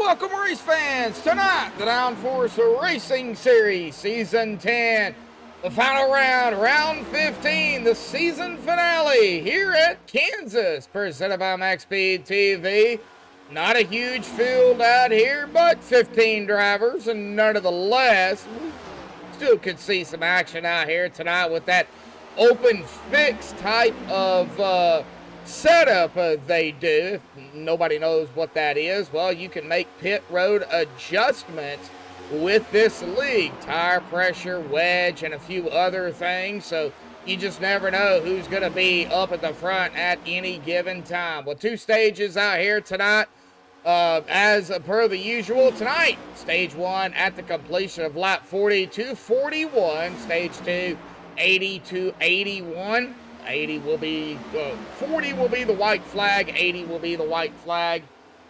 Welcome, race fans. Tonight, the Downforce Racing Series, Season 10. The final round, round 15, the season finale here at Kansas, presented by MaxspeedTV. Not a huge field out here, but 15 drivers, and nonetheless, we still could see some action out here tonight with that open fix type of setup they do. If nobody knows what that is, well, you can make pit road adjustments with this league. Tire pressure, wedge, and a few other things. So you just never know who's going to be up at the front at any given time. Well, two stages out here tonight. As per the usual tonight, stage 1 at the completion of lap 40 to 41. Stage 2, 80 to 81. 80 will be, 40 will be the white flag, 80 will be the white flag,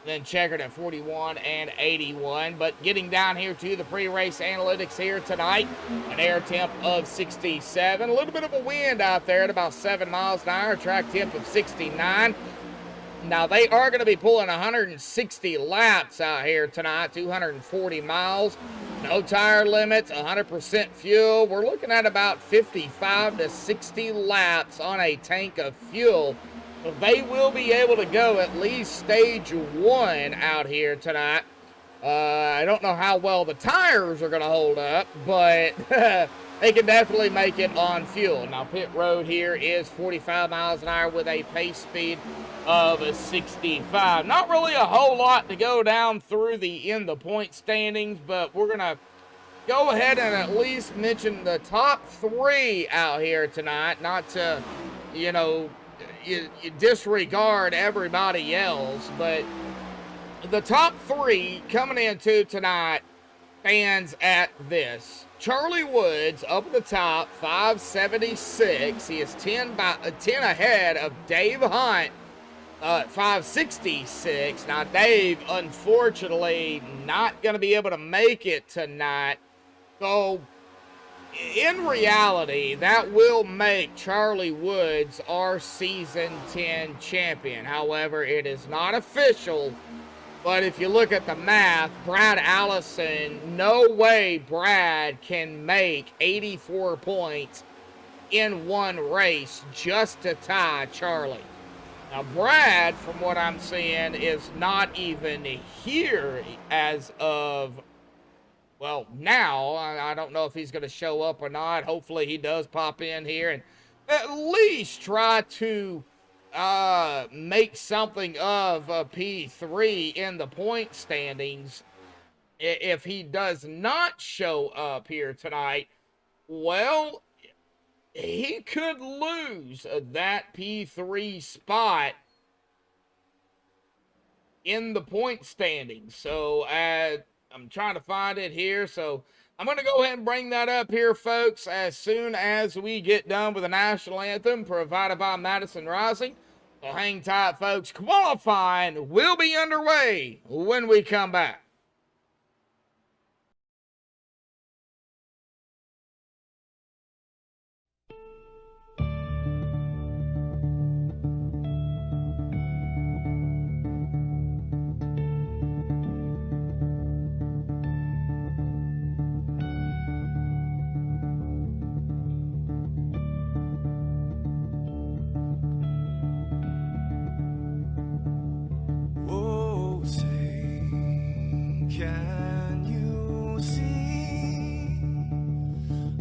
then checkered at 41 and 81. But getting down here to the pre-race analytics here tonight, an air temp of 67, a little bit of a wind out there at about 7 miles an hour, track temp of 69. Now, they are going to be pulling 160 laps out here tonight, 240 miles. No tire limits, 100% fuel. We're looking at about 55 to 60 laps on a tank of fuel. So they will be able to go at least stage 1 out here tonight. I don't know how well the tires are going to hold up, but they can definitely make it on fuel. Now, pit road here is 45 miles an hour with a pace speed of a 65. Not really a whole lot to go down through in the point standings, but we're going to go ahead and at least mention the top 3 out here tonight. Not to, you disregard everybody else, but the top 3 coming into tonight stands at this. Charlie Woods up at the top, 576. He is 10 ahead of Dave Hunt, 566. Now, Dave, unfortunately, not going to be able to make it tonight. So, in reality, that will make Charlie Woods our Season 10 champion. However, it is not official. But if you look at the math, Brad Allison, no way Brad can make 84 points in one race just to tie Charlie. Now, Brad, from what I'm seeing, is not even here as of, well, now. I don't know if he's going to show up or not. Hopefully he does pop in here and at least try to make something of a P3 in the point standings. If he does not show up here tonight, well, he could lose that P3 spot in the point standings. So I'm trying to find it here. So I'm going to go ahead and bring that up here, folks, as soon as we get done with the national anthem provided by Madison Rising. So hang tight, folks. Qualifying will be underway when we come back. Can you see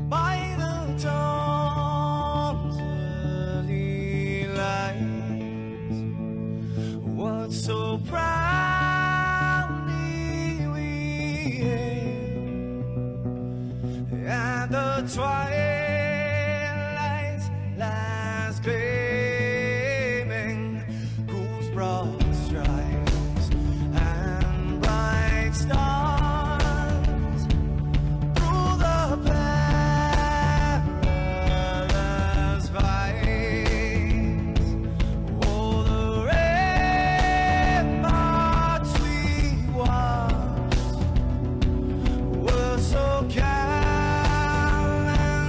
by the dawn's early light what so proudly we hailed at the twilight's last gleaming, whose broad stripes and bright stars through the perilous fight. Oh, the ramparts we watched were so calm and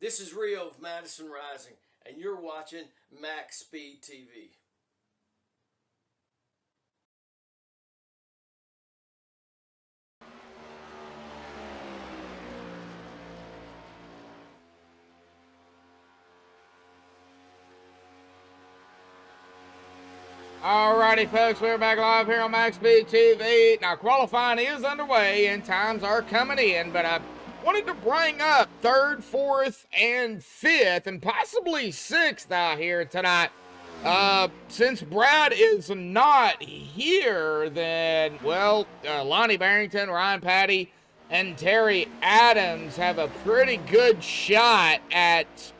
This is Rio of Madison Rising, and you're watching MaxspeedTV. Alrighty, folks, we're back live here on MaxspeedTV. Now, qualifying is underway and times are coming in, but I wanted to bring up 3rd, 4th, and 5th, and possibly 6th out here tonight. Since Brad is not here, then, well, Lonnie Barrington, Ryan Patty, and Terry Adams have a pretty good shot at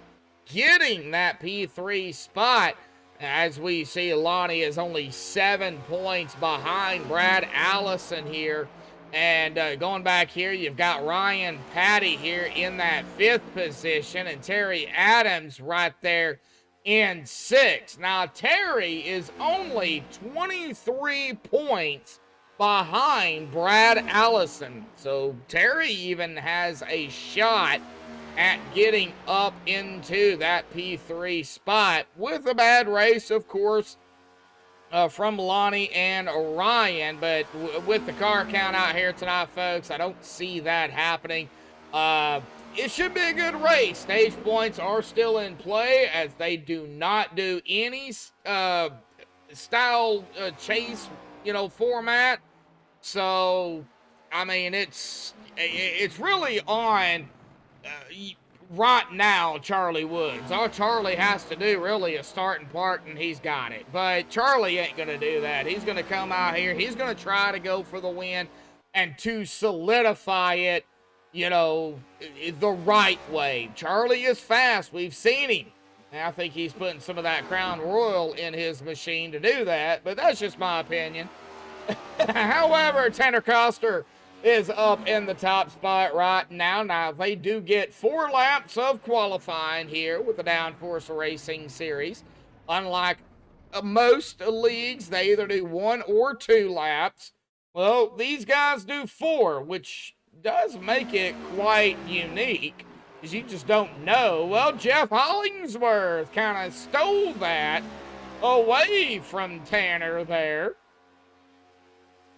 getting that P3 spot. As we see, Lonnie is only 7 points behind Brad Allison here. And going back here, you've got Ryan Patty here in that 5th position, and Terry Adams right there in 6th. Now, Terry is only 23 points behind Brad Allison. So Terry even has a shot at getting up into that P3 spot with a bad race, of course, from Lonnie and Ryan. But with the car count out here tonight, folks, I don't see that happening. It should be a good race. Stage points are still in play, as they do not do any style chase, format. So, I mean, it's really on right now Charlie Woods. All Charlie has to do really is start and park, and he's got it. But Charlie ain't going to do that. He's going to come out here. He's going to try to go for the win and to solidify it, the right way. Charlie is fast. We've seen him. And I think he's putting some of that Crown Royal in his machine to do that, but that's just my opinion. However, Tanner Coster is up in the top spot right now. Now, they do get 4 laps of qualifying here with the Downforce Racing Series. Unlike most leagues, they either do 1 or 2 laps. Well, these guys do 4, which does make it quite unique, because you just don't know. Well, Jeff Hollingsworth kind of stole that away from Tanner there.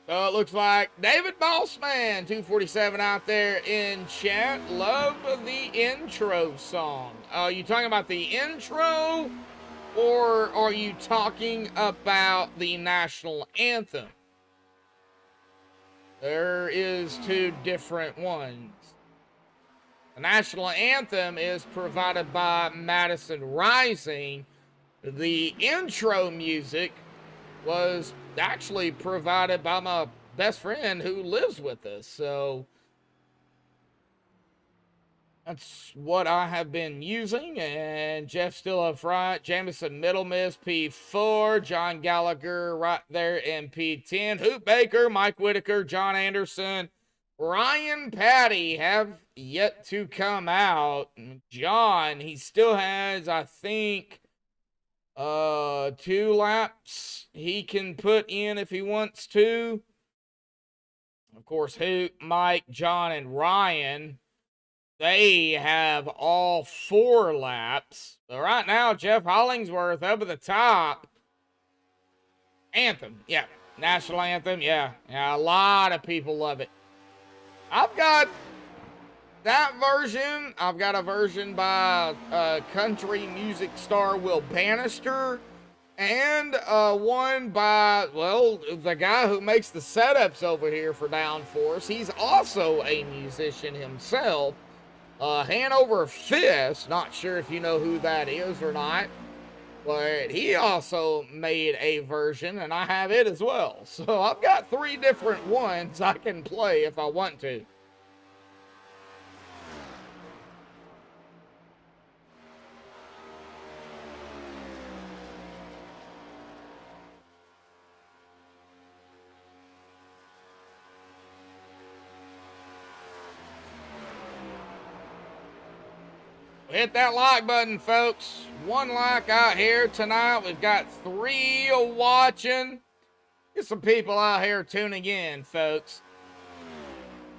So it looks like David Bossman, 247 out there in chat. Love the intro song. Are you talking about the intro, or are you talking about the national anthem? There is 2 different ones. The national anthem is provided by Madison Rising. The intro music was actually provided by my best friend who lives with us. So that's what I have been using. And Jeff still up front. Jamison Middle Miss P4. John Gallagher right there in P10. Hoop Baker, Mike Whitaker, John Anderson, Ryan Patty have yet to come out. John, he still has, I think, 2 laps he can put in if he wants to. Of course, Hoot, Mike, John, and Ryan, they have all 4 laps. But right now, Jeff Hollingsworth up at the top. Anthem, yeah. National anthem, yeah. A lot of people love it. I've got that version. I've got a version by country music star Will Bannister, and one by, well, the guy who makes the setups over here for Downforce. He's also a musician himself. Hanover Fist, not sure if you know who that is or not, but he also made a version, and I have it as well. So I've got 3 different ones I can play if I want to. Hit that like button, folks. 1 like out here tonight. We've got 3 watching. Get some people out here tuning in, folks.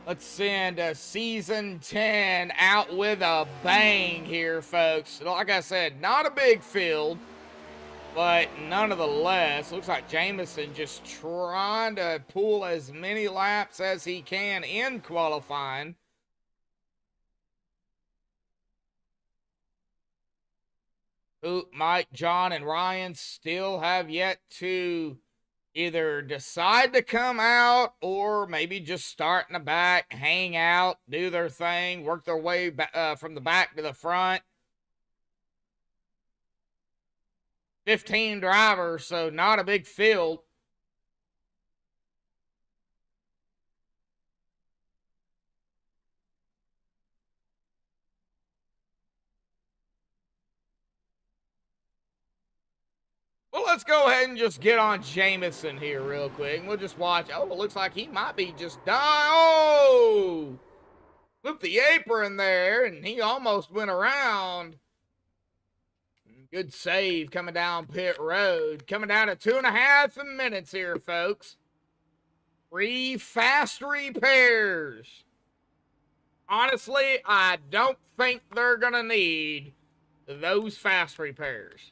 Let's send season 10 out with a bang here, folks. Like I said, not a big field, but nonetheless, looks like Jameson just trying to pull as many laps as he can in qualifying. Who, Mike, John, and Ryan still have yet to either decide to come out or maybe just start in the back, hang out, do their thing, work their way back, from the back to the front. 15 drivers, so not a big field. Well, let's go ahead and just get on Jameson here real quick. We'll just watch. Oh, it looks like he might be just done. Oh! Flipped the apron there, and he almost went around. Good save coming down pit road. Coming down to 2.5 minutes here, folks. 3 fast repairs. Honestly, I don't think they're going to need those fast repairs.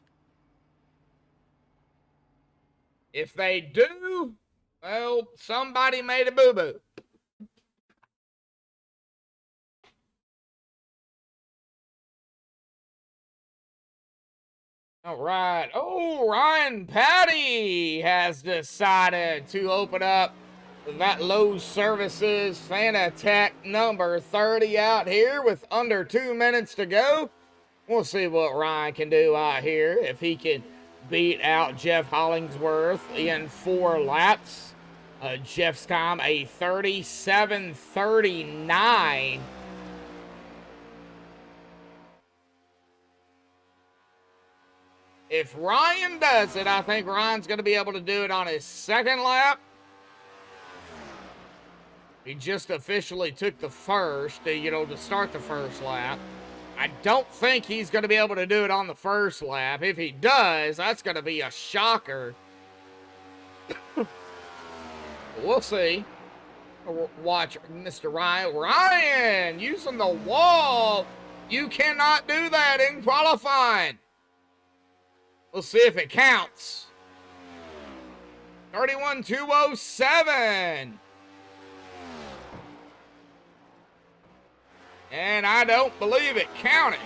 If they do, well, somebody made a boo-boo. All right. Oh, Ryan Patty has decided to open up that Lowe's Services Fanatec number 30 out here with under 2 minutes to go. We'll see what Ryan can do out here, if he can beat out Jeff Hollingsworth in 4 laps. Jeff's time a 37:39. If Ryan does it, I think Ryan's going to be able to do it on his 2nd lap. He just officially took the first, to start the 1st lap. I don't think he's going to be able to do it on the 1st lap. If he does, that's going to be a shocker. We'll see. Watch Mr. Ryan. Ryan, using the wall. You cannot do that in qualifying. We'll see if it counts. 31:207. And I don't believe it counted.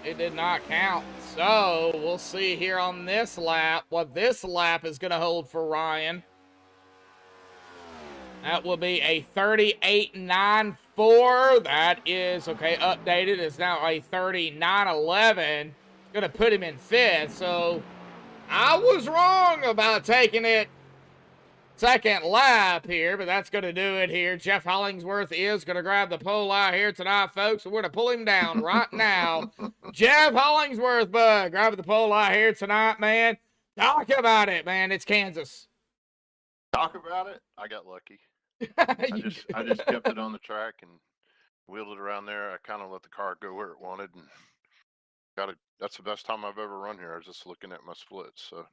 It did not count. So we'll see here on this lap what this lap is going to hold for Ryan. That will be a 38.94. That is, okay, updated. It's now a 39.11. Going to put him in 5th. So I was wrong about taking it 2nd lap here, but that's going to do it here. Jeff Hollingsworth is going to grab the pole out here tonight, folks. So we're going to pull him down right now. Jeff Hollingsworth, bud, grab the pole out here tonight, man. Talk about it, man. It's Kansas. Talk about it. I got lucky. I just kept it on the track and wheeled it around there. I kind of let the car go where it wanted, and that's the best time I've ever run here. I was just looking at my splits, so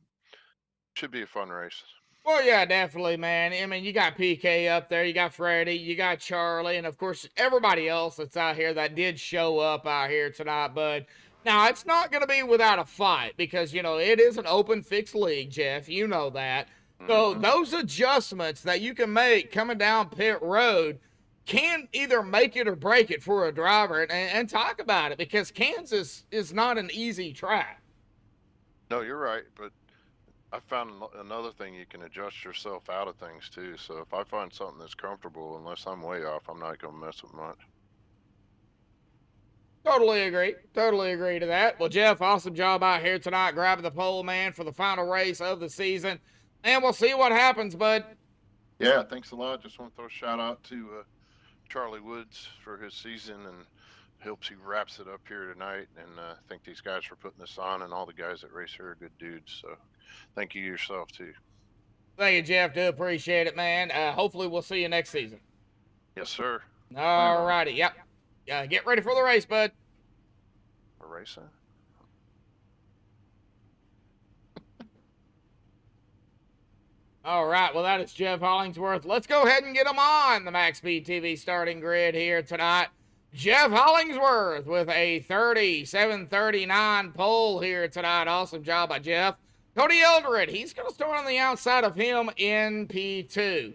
should be a fun race. Well, yeah, definitely, man. I mean, you got PK up there, you got Freddie, you got Charlie, and of course everybody else that's out here that did show up out here tonight. But now it's not going to be without a fight, because it is an open fixed league, Jeff. You know that. So those adjustments that you can make coming down pit road can either make it or break it for a driver. And talk about it, because Kansas is not an easy track. No, you're right, but I found another thing: you can adjust yourself out of things too. So if I find something that's comfortable, unless I'm way off, I'm not going to mess with much. Totally agree. Totally agree to that. Well, Jeff, awesome job out here tonight grabbing the pole, man, for the final race of the season. And we'll see what happens, bud. Yeah, thanks a lot. Just want to throw a shout out to Charlie Woods for his season, and hopes he wraps it up here tonight. And thank these guys for putting this on, and all the guys that race here are good dudes. So thank you yourself too. Thank you, Jeff. Do appreciate it, man. Hopefully we'll see you next season. Yes, sir. All righty. Yep. Get ready for the race, bud. A racing. All right, well, that is Jeff Hollingsworth. Let's go ahead and get him on the MaxspeedTV starting grid here tonight. Jeff Hollingsworth with a 37:39 pole here tonight. Awesome job by Jeff. Cody Eldred, he's going to start on the outside of him in P2.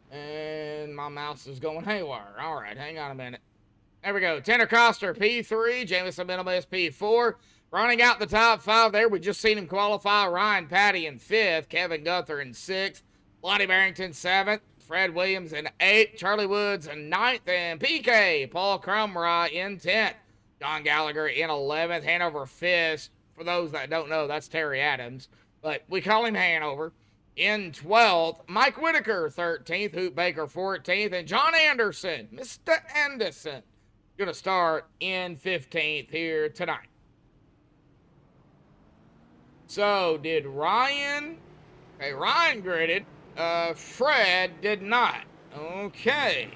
And my mouse is going haywire. All right, hang on a minute. There we go. Tanner Coster, P3. Jamison Minimus, P4. Running out the top 5 there, we just seen him qualify. Ryan Patty in 5th. Kevin Gunther in 6th. Lonnie Barrington 7th. Fred Williams in 8th. Charlie Woods in 9th. And PK, Paul Crumrye in 10th. John Gallagher in 11th. Hanover Fist. For those that don't know, that's Terry Adams. But we call him Hanover. In 12th, Mike Whitaker, 13th. Hoot Baker, 14th. And John Anderson, Mr. Anderson, going to start in 15th here tonight. So, did Ryan... Okay, Ryan gridded. Fred did not. Okay.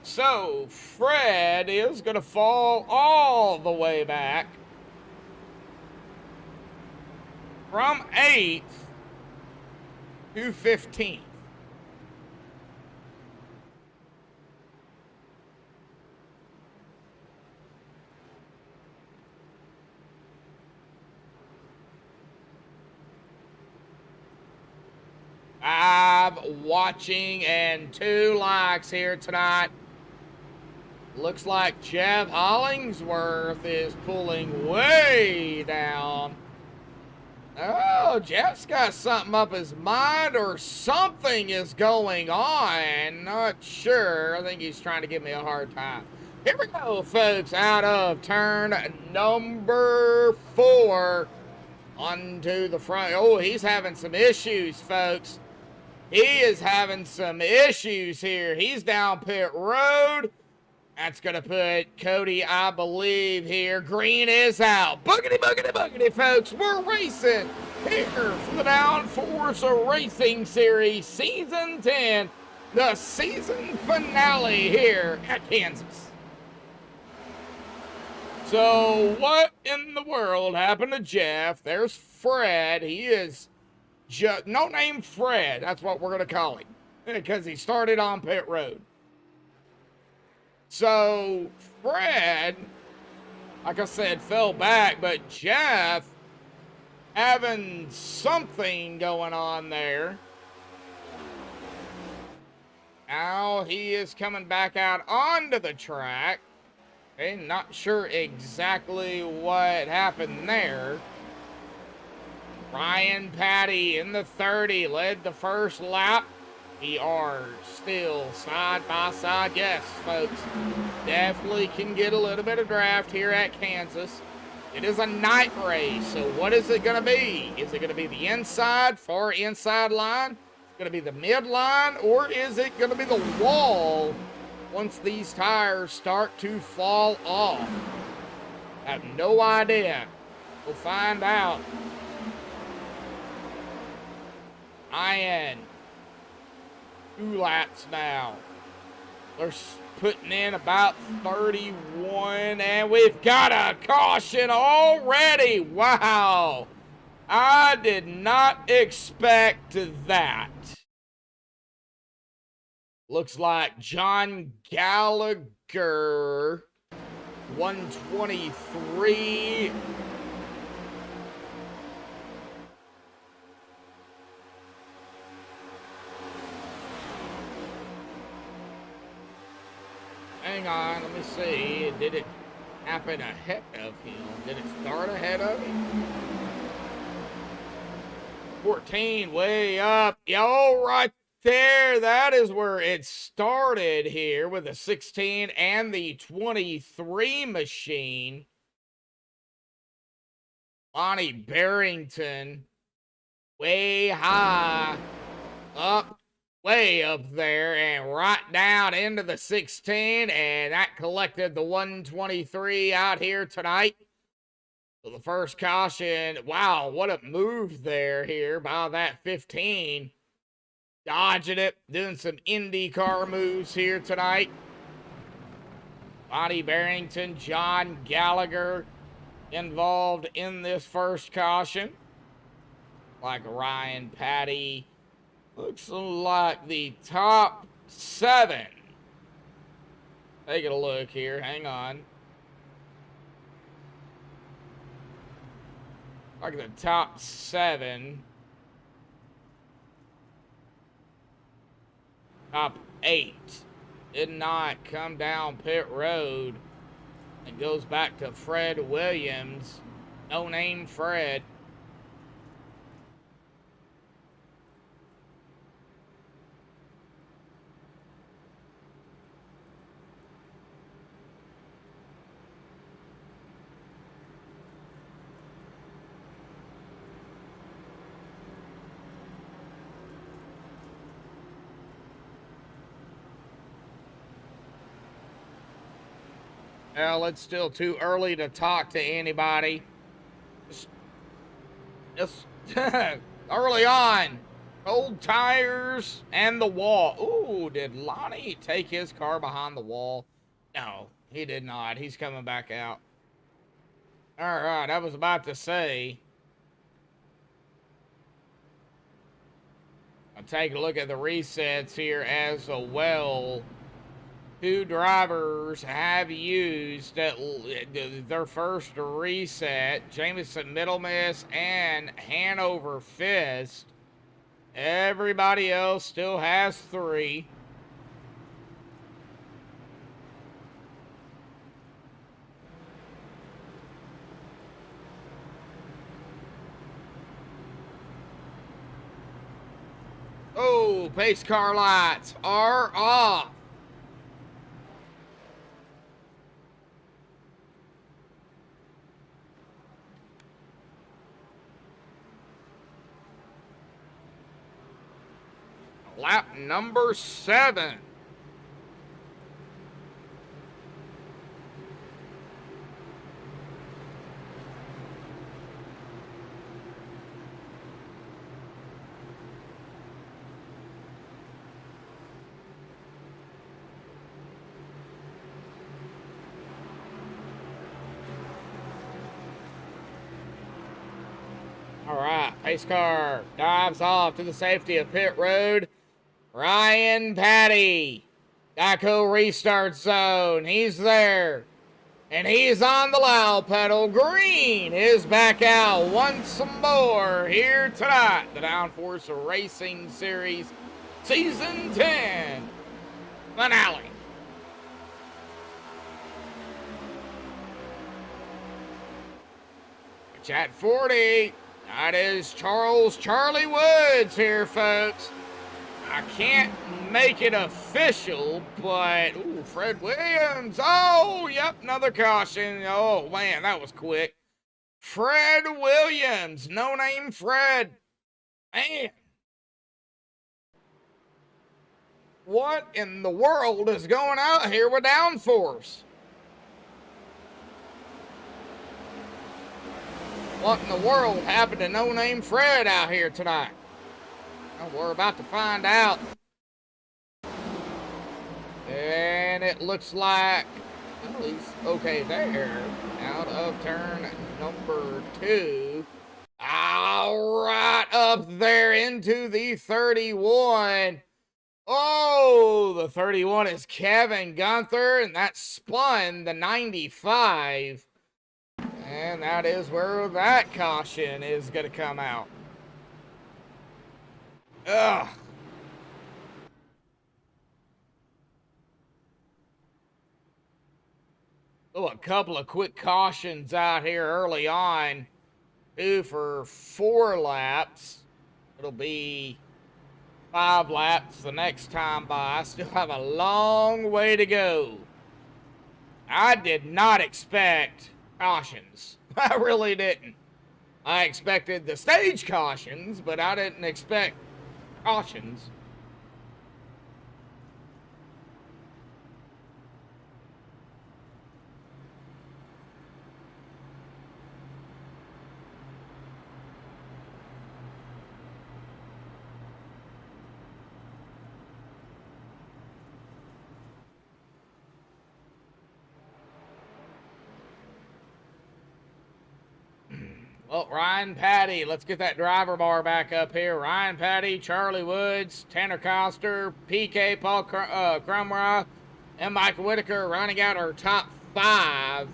So, Fred is going to fall all the way back from 8th to 15th. Watching and 2 likes here tonight. Looks like Jeff Hollingsworth is pulling way down. Oh, Jeff's got something up his mind or something is going on. Not sure. I think he's trying to give me a hard time. Here we go, folks, out of turn number 4 onto the front. Oh, he's having some issues, folks. He is having some issues here. He's down pit road. That's going to put Cody, I believe, here. Green is out. Boogity, boogity, boogity, folks. We're racing here for the Downforce Racing Series Season 10, the season finale here at Kansas. So, what in the world happened to Jeff? There's Fred. He is just no name Fred. That's what we're going to call him because he started on pit road. So, Fred, like I said, fell back, but Jeff having something going on there. Now he is coming back out onto the track. Okay, not sure exactly what happened there. Ryan Patty in the 30 led the first lap. We are still side by side. Yes, folks, definitely can get a little bit of draft here at Kansas. It is a night race, so what is it going to be? Is it going to be the inside, far inside line? Going to be the mid line, or is it going to be the wall once these tires start to fall off? I have no idea. We'll find out. Ryan, 2 laps now. They're putting in about 31, and we've got a caution already. Wow. I did not expect that. Looks like John Gallagher, 123. Hang on, let me see. Did it happen ahead of him? Did it start ahead of him? 14, way up. Yo, right there. That is where it started here with the 16 and the 23 machine. Lonnie Barrington, way high, up. Way up there and right down into the 16, and that collected the 123 out here tonight. So the first caution, wow, what a move there here by that 15. Dodging it, doing some IndyCar moves here tonight. Bonnie Barrington, John Gallagher involved in this first caution. Like Ryan Patty. Looks like the top 7. Taking a look here. Hang on. Like the top 7. Top 8 did not come down pit road. It goes back to Fred Williams. No name Fred. Well, it's still too early to talk to anybody. Just early on. Old tires and the wall. Ooh, did Lonnie take his car behind the wall? No, he did not. He's coming back out. All right, I was about to say. I'll take a look at the resets here as well. 2 drivers have used their first reset. Jameson Middlemiss and Hanover Fist. Everybody else still has 3. Oh, pace car lights are off. Lap number 7. All right, pace car dives off to the safety of pit road. Ryan Patty, Geico restart zone. He's there. And he's on the loud pedal. Green is back out once more here tonight. The Downforce Racing Series Season 10 finale. At 40, that is Charlie Woods here, folks. I can't make it official, but ooh, Fred Williams. Oh, yep, another caution. Oh, man, that was quick. Fred Williams, no name Fred. Man. What in the world is going out here with Downforce? What in the world happened to no name Fred out here tonight? Well, we're about to find out. And it looks like, well, he's okay there. Out of turn number 2. All right, up there into the 31. Oh, the 31 is Kevin Gunther, and that spun the 95. And that is where that caution is going to come out. Ugh. Oh, a couple of quick cautions out here early on. 2 for 4 laps. It'll be 5 laps the next time by. Still have a long way to go. I did not expect cautions. I really didn't. I expected the stage cautions, but I didn't expect cautions. Well, Ryan Patty, let's get that driver bar back up here. Ryan Patty, Charlie Woods, Tanner Coster, PK, Paul Crumrah, and Mike Whitaker running out our top 5.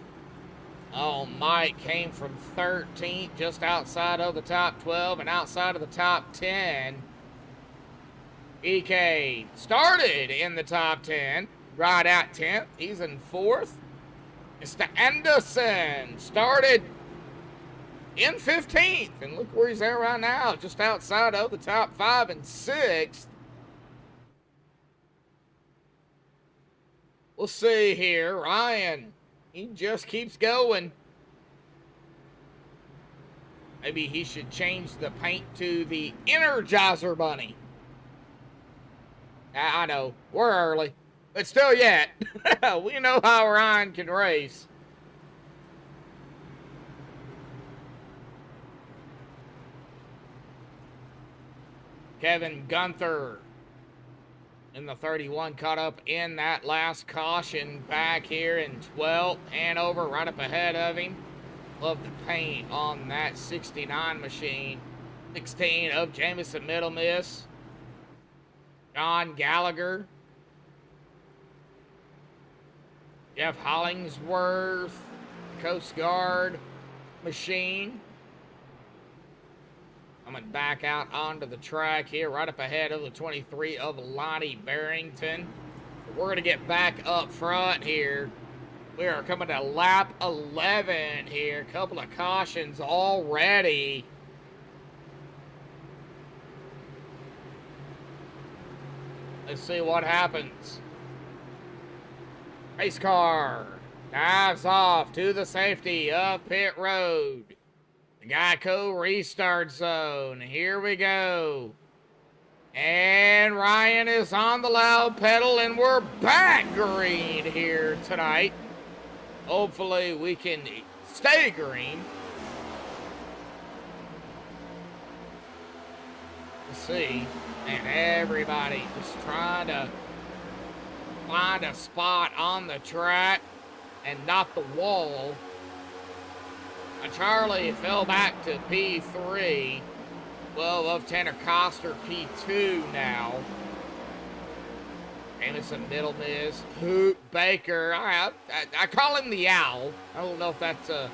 Oh, Mike came from 13th, just outside of the top 12 and outside of the top 10. PK started in the top 10, right at 10th. He's in 4th. Mr. Anderson started in 15th, and look where he's at right now, just outside of the top 5 and 6th. We'll see here. Ryan, he just keeps going. Maybe he should change the paint to the Energizer Bunny. I know, we're early, but still yet. We know how Ryan can race. Kevin Gunther in the 31 caught up in that last caution back here in 12th. Hanover right up ahead of him. Love the paint on that 69 machine. 16 of Jamison Middle Miss. John Gallagher. Jeff Hollingsworth. Coast Guard machine. Coming back out onto the track here, right up ahead of the 23 of Lonnie Barrington. We're going to get back up front here. We are coming to lap 11 here. A couple of cautions already. Let's see what happens. Race car dives off to the safety of pit road. The Geico restart zone. Here we go. And Ryan is on the loud pedal, and we're back green here tonight. Hopefully we can stay green. Let's see. And everybody just trying to find a spot on the track and not the wall. Charlie fell back to P3. 12 of Tanner Coster, P2 now. Jamison Middle Miss. Hoot Baker. I call him the Owl. I don't know if that's a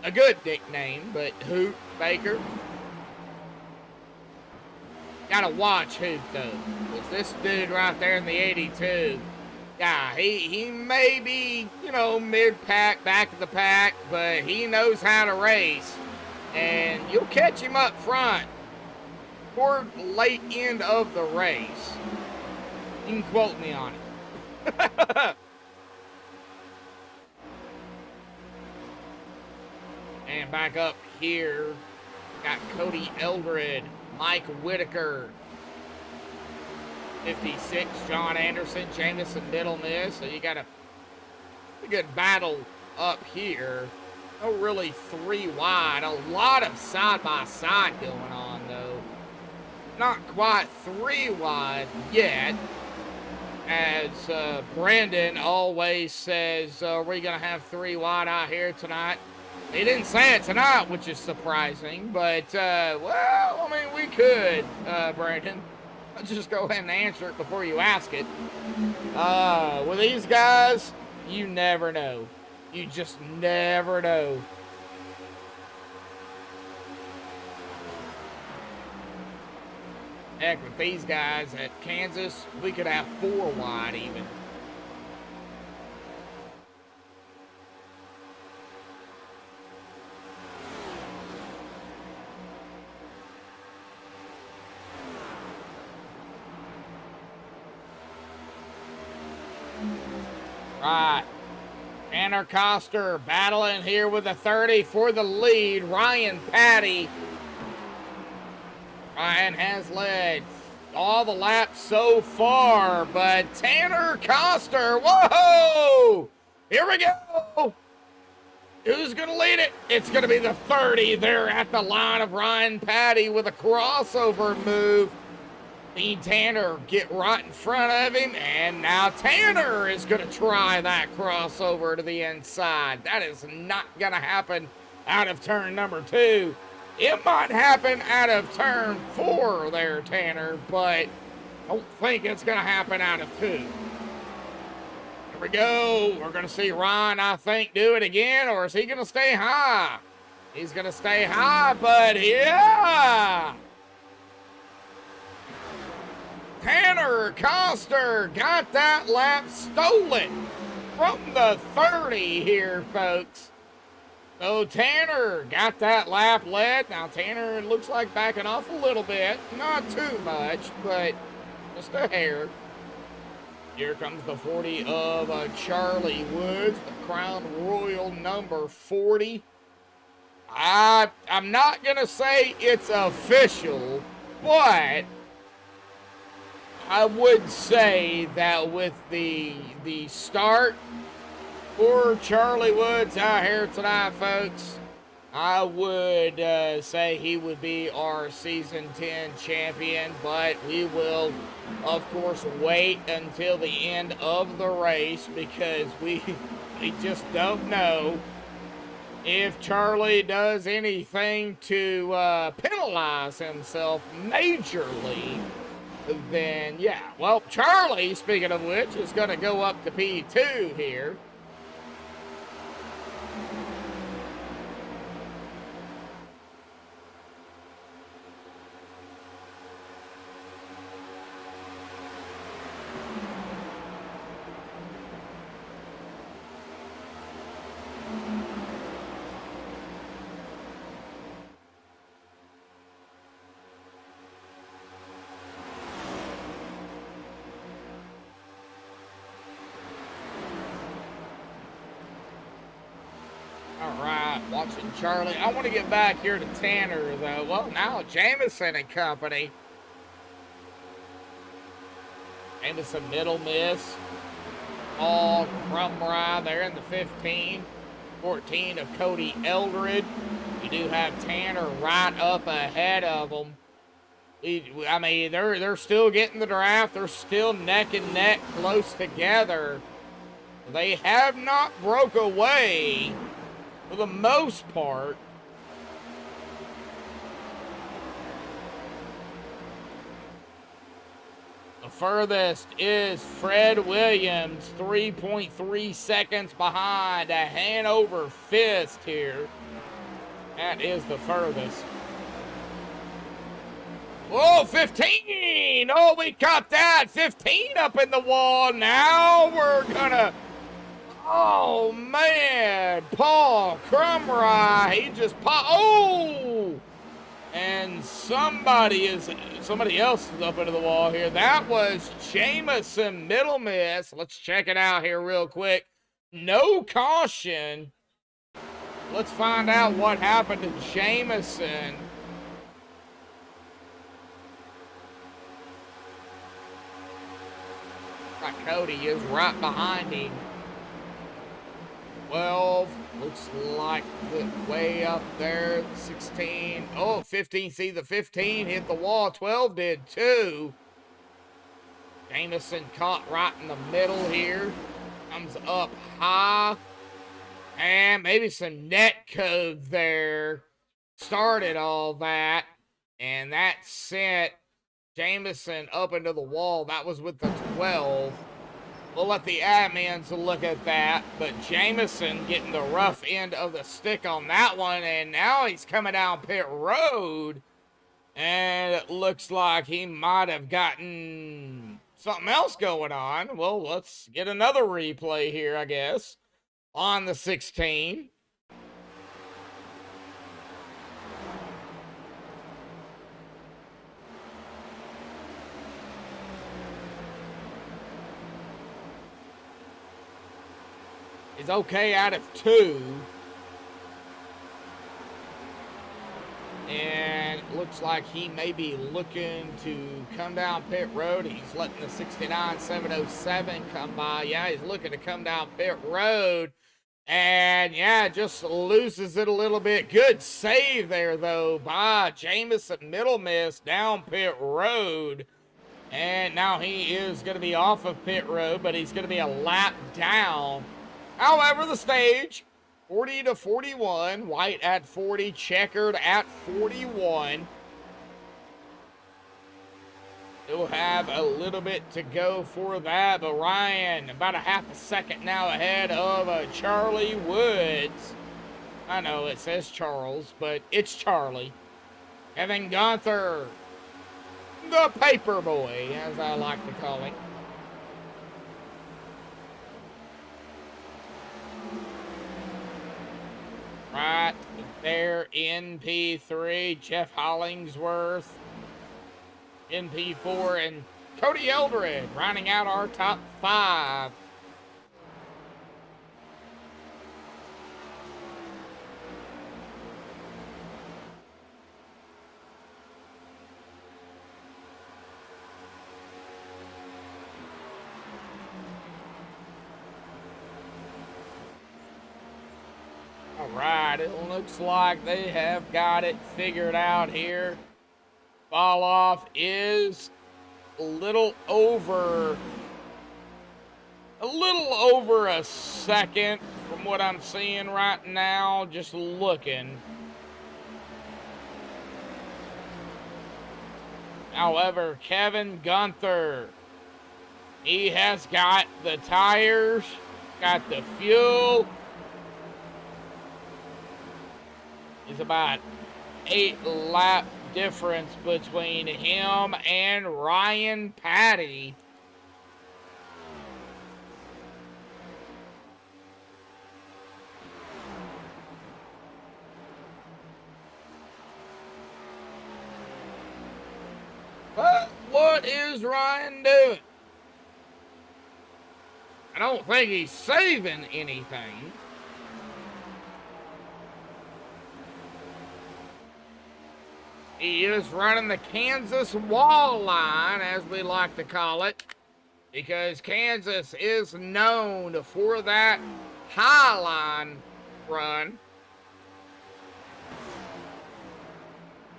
a good nickname, but Hoot Baker. Gotta watch Hoot, though. It's this dude right there in the 82. Yeah, he may be, you know, mid-pack, back of the pack, but he knows how to race. And you'll catch him up front toward late end of the race. You can quote me on it. And back up here, got Cody Eldred, Mike Whitaker, 56, John Anderson, Jamison Middle Miss. So you got a good battle up here. No really 3 wide. A lot of side-by-side going on, though. Not quite 3 wide yet. As Brandon always says, are we going to have 3 wide out here tonight? He didn't say it tonight, which is surprising. But, well, I mean, we could, Brandon. Let's just go ahead and answer it before you ask it. With these guys, you never know. You just never know. Heck, with these guys at Kansas, we could have 4 wide even. Right. Tanner Coster battling here with a 30 for the lead. Ryan Patty. Ryan has led all the laps so far, but Tanner Coster, whoa! Here we go! Who's going to lead it? It's going to be the 30 there at the line of Ryan Patty with a crossover move. Seen Tanner get right in front of him, and now Tanner is going to try that crossover to the inside. That is not going to happen out of turn number 2. It might happen out of turn 4 there, Tanner, but I don't think it's going to happen out of 2. Here we go. We're going to see Ryan, I think, do it again, or is he going to stay high? He's going to stay high, but yeah! Tanner Coster got that lap stolen from the 30 here, folks. So Tanner got that lap led. Now Tanner looks like backing off a little bit. Not too much, but just a hair. Here comes the 40 of Charlie Woods, the Crown Royal number 40. I'm not going to say it's official, but I would say that with the start for Charlie Woods out here tonight, folks, I would say he would be our Season 10 champion, but we will, of course, wait until the end of the race because we just don't know if Charlie does anything to penalize himself majorly. Then, yeah. Well, Charlie, speaking of which, is going to go up to P2 here. Watching Charlie. I want to get back here to Tanner, though. Well, now Jameson and company. Jameson middle miss. Paul Crumry there in the 15. 14 of Cody Eldred. We do have Tanner right up ahead of them. I mean, they're still getting the draft. They're still neck and neck close together. They have not broke away for the most part. The furthest is Fred Williams, 3.3 seconds behind a Hanover Fist here. That is the furthest. Whoa, 15! Oh, we caught that. 15 up in the wall. Now we're gonna... Oh, man. Paul Crumry, he just oh! And somebody else is up into the wall here. That was Jameson middle miss. Let's check it out here real quick. No caution. Let's find out what happened to Jameson. Cody is right behind him. 12, looks like way up there. 16, oh, 15, see the 15 hit the wall. 12 did too. Jameson caught right in the middle here. Comes up high. And maybe some net code there started all that. And that sent Jameson up into the wall. That was with the 12. We'll let the admins look at that, but Jameson getting the rough end of the stick on that one, and now he's coming down pit road, and it looks like he might have gotten something else going on. Well, let's get another replay here, I guess, on the 16. Is okay out of 2. And it looks like he may be looking to come down pit road. He's letting the 69,707 come by. Yeah, he's looking to come down pit road. And yeah, just loses it a little bit. Good save there, though, by Jameson middle miss down pit road. And now he is going to be off of pit road, but he's going to be a lap down. However, the stage, 40 to 41, white at 40, checkered at 41. We'll have a little bit to go for that, but Ryan about a half a second now ahead of Charlie Woods. I know it says Charles, but it's Charlie. Kevin Gunther, the paper boy, as I like to call him. Right there in P3, Jeff Hollingsworth in P4, and Cody Eldred rounding out our top 5. All right, it looks like they have got it figured out here. Fall off is a little over a second from what I'm seeing right now, just looking. However, Kevin Gunther, he has got the tires, got the fuel. It's about 8 lap difference between him and Ryan Patty. But what is Ryan doing? I don't think he's saving anything. He is running the Kansas wall line, as we like to call it, because Kansas is known for that high line run.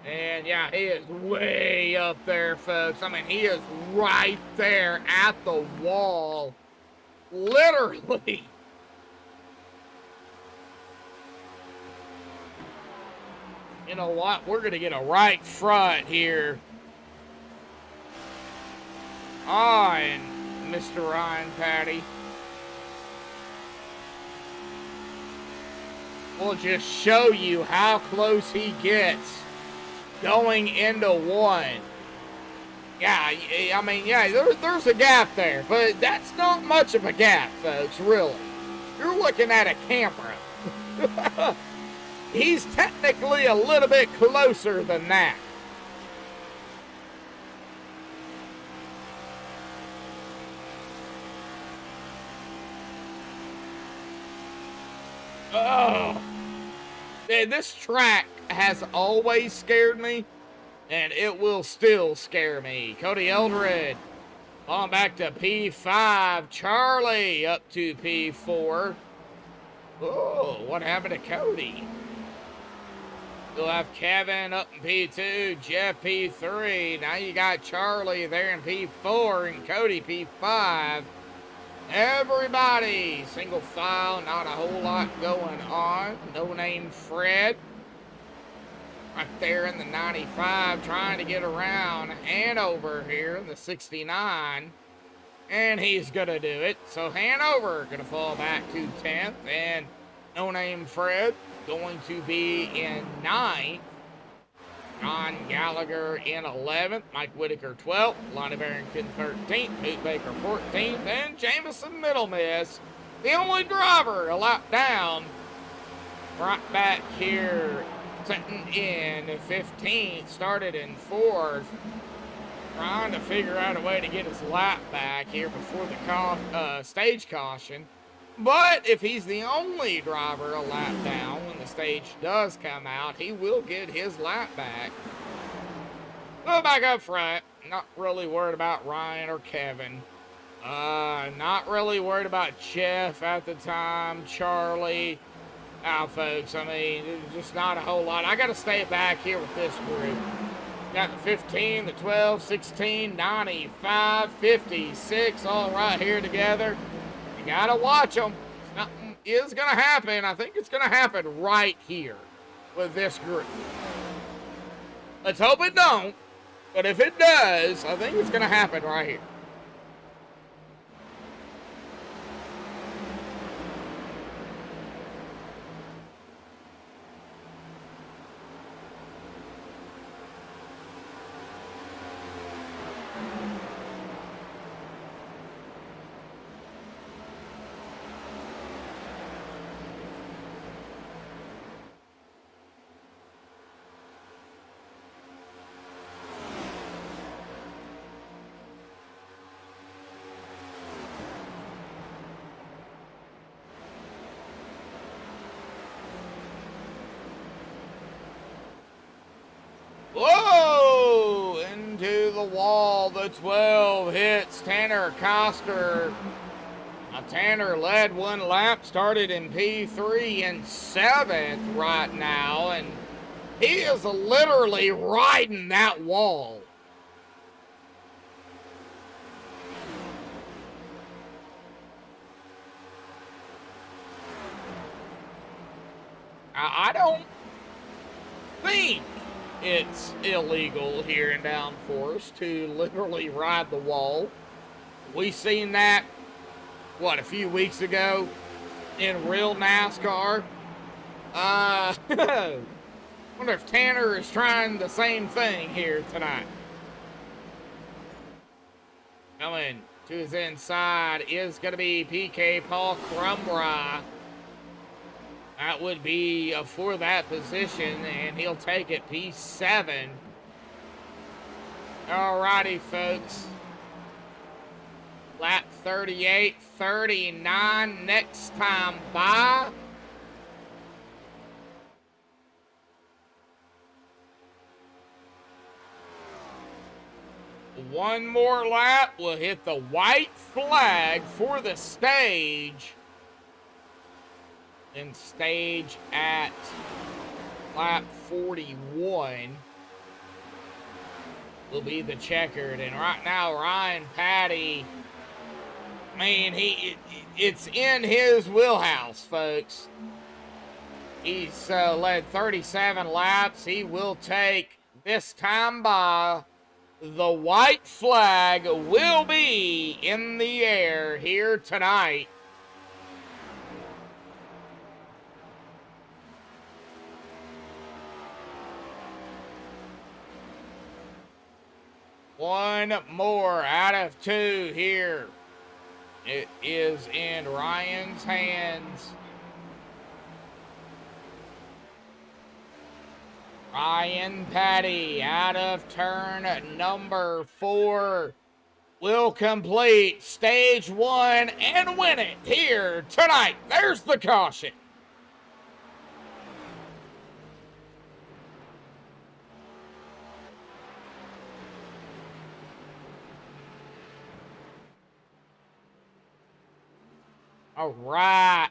And yeah, he is way up there, folks. I mean, he is right there at the wall, literally. You know what? We're going to get a right front here on Mr. Ryan Patty. We'll just show you how close he gets going into 1. Yeah, I mean, yeah, there's a gap there, but that's not much of a gap, folks, really. You're looking at a camera. He's technically a little bit closer than that. Oh, this track has always scared me, and it will still scare me. Cody Eldred on back to P5. Charlie up to P4. Oh, what happened to Cody? You'll have Kevin up in P2, Jeff P3. Now you got Charlie there in P4 and Cody P5. Everybody single file, not a whole lot going on. No name Fred right there in the 95 trying to get around Hanover here in the 69. And he's going to do it. So Hanover going to fall back to 10th. And no name Fred going to be in 9th. John Gallagher in 11th. Mike Whitaker 12th. Lonnie Barrington 13th. Pete Baker 14th. And Jamison Middlemiss, the only driver a lap down. Right back here, sitting in 15th. Started in 4th. Trying to figure out a way to get his lap back here before the stage caution. But if he's the only driver a lap down when the stage does come out, he will get his lap back. Well, back up front, not really worried about Ryan or Kevin. Not really worried about Jeff at the time, Charlie. Folks, I mean, there's just not a whole lot. I got to stay back here with this group. Got the 15, the 12, 16, 95, 56, all right here together. You gotta watch them. Something is gonna happen. I think it's gonna happen right here with this group. Let's hope it don't. But if it does, I think it's gonna happen right here. Whoa! Into the wall. The 12 hits Tanner Koster. Now, Tanner led one lap, started in P3 and 7th right now, and he is literally riding that wall. I don't think it's illegal here in Downforce to literally ride the wall. We seen that, what, a few weeks ago in real NASCAR. Wonder if Tanner is trying the same thing here tonight. Coming to his inside is going to be PK Paul Crumbra. That would be for that position, and he'll take it P7. Alrighty, folks. Lap 38, 39 next time by. One more lap will hit the white flag for the stage. And stage at lap 41 will be the checkered. And right now, Ryan Patty, man, it's in his wheelhouse, folks. He's led 37 laps. He will take this time by. The white flag will be in the air here tonight. One more out of two here. It is in Ryan's hands. Ryan Patty out of turn number 4 will complete stage 1 and win it here tonight. There's the caution. All right.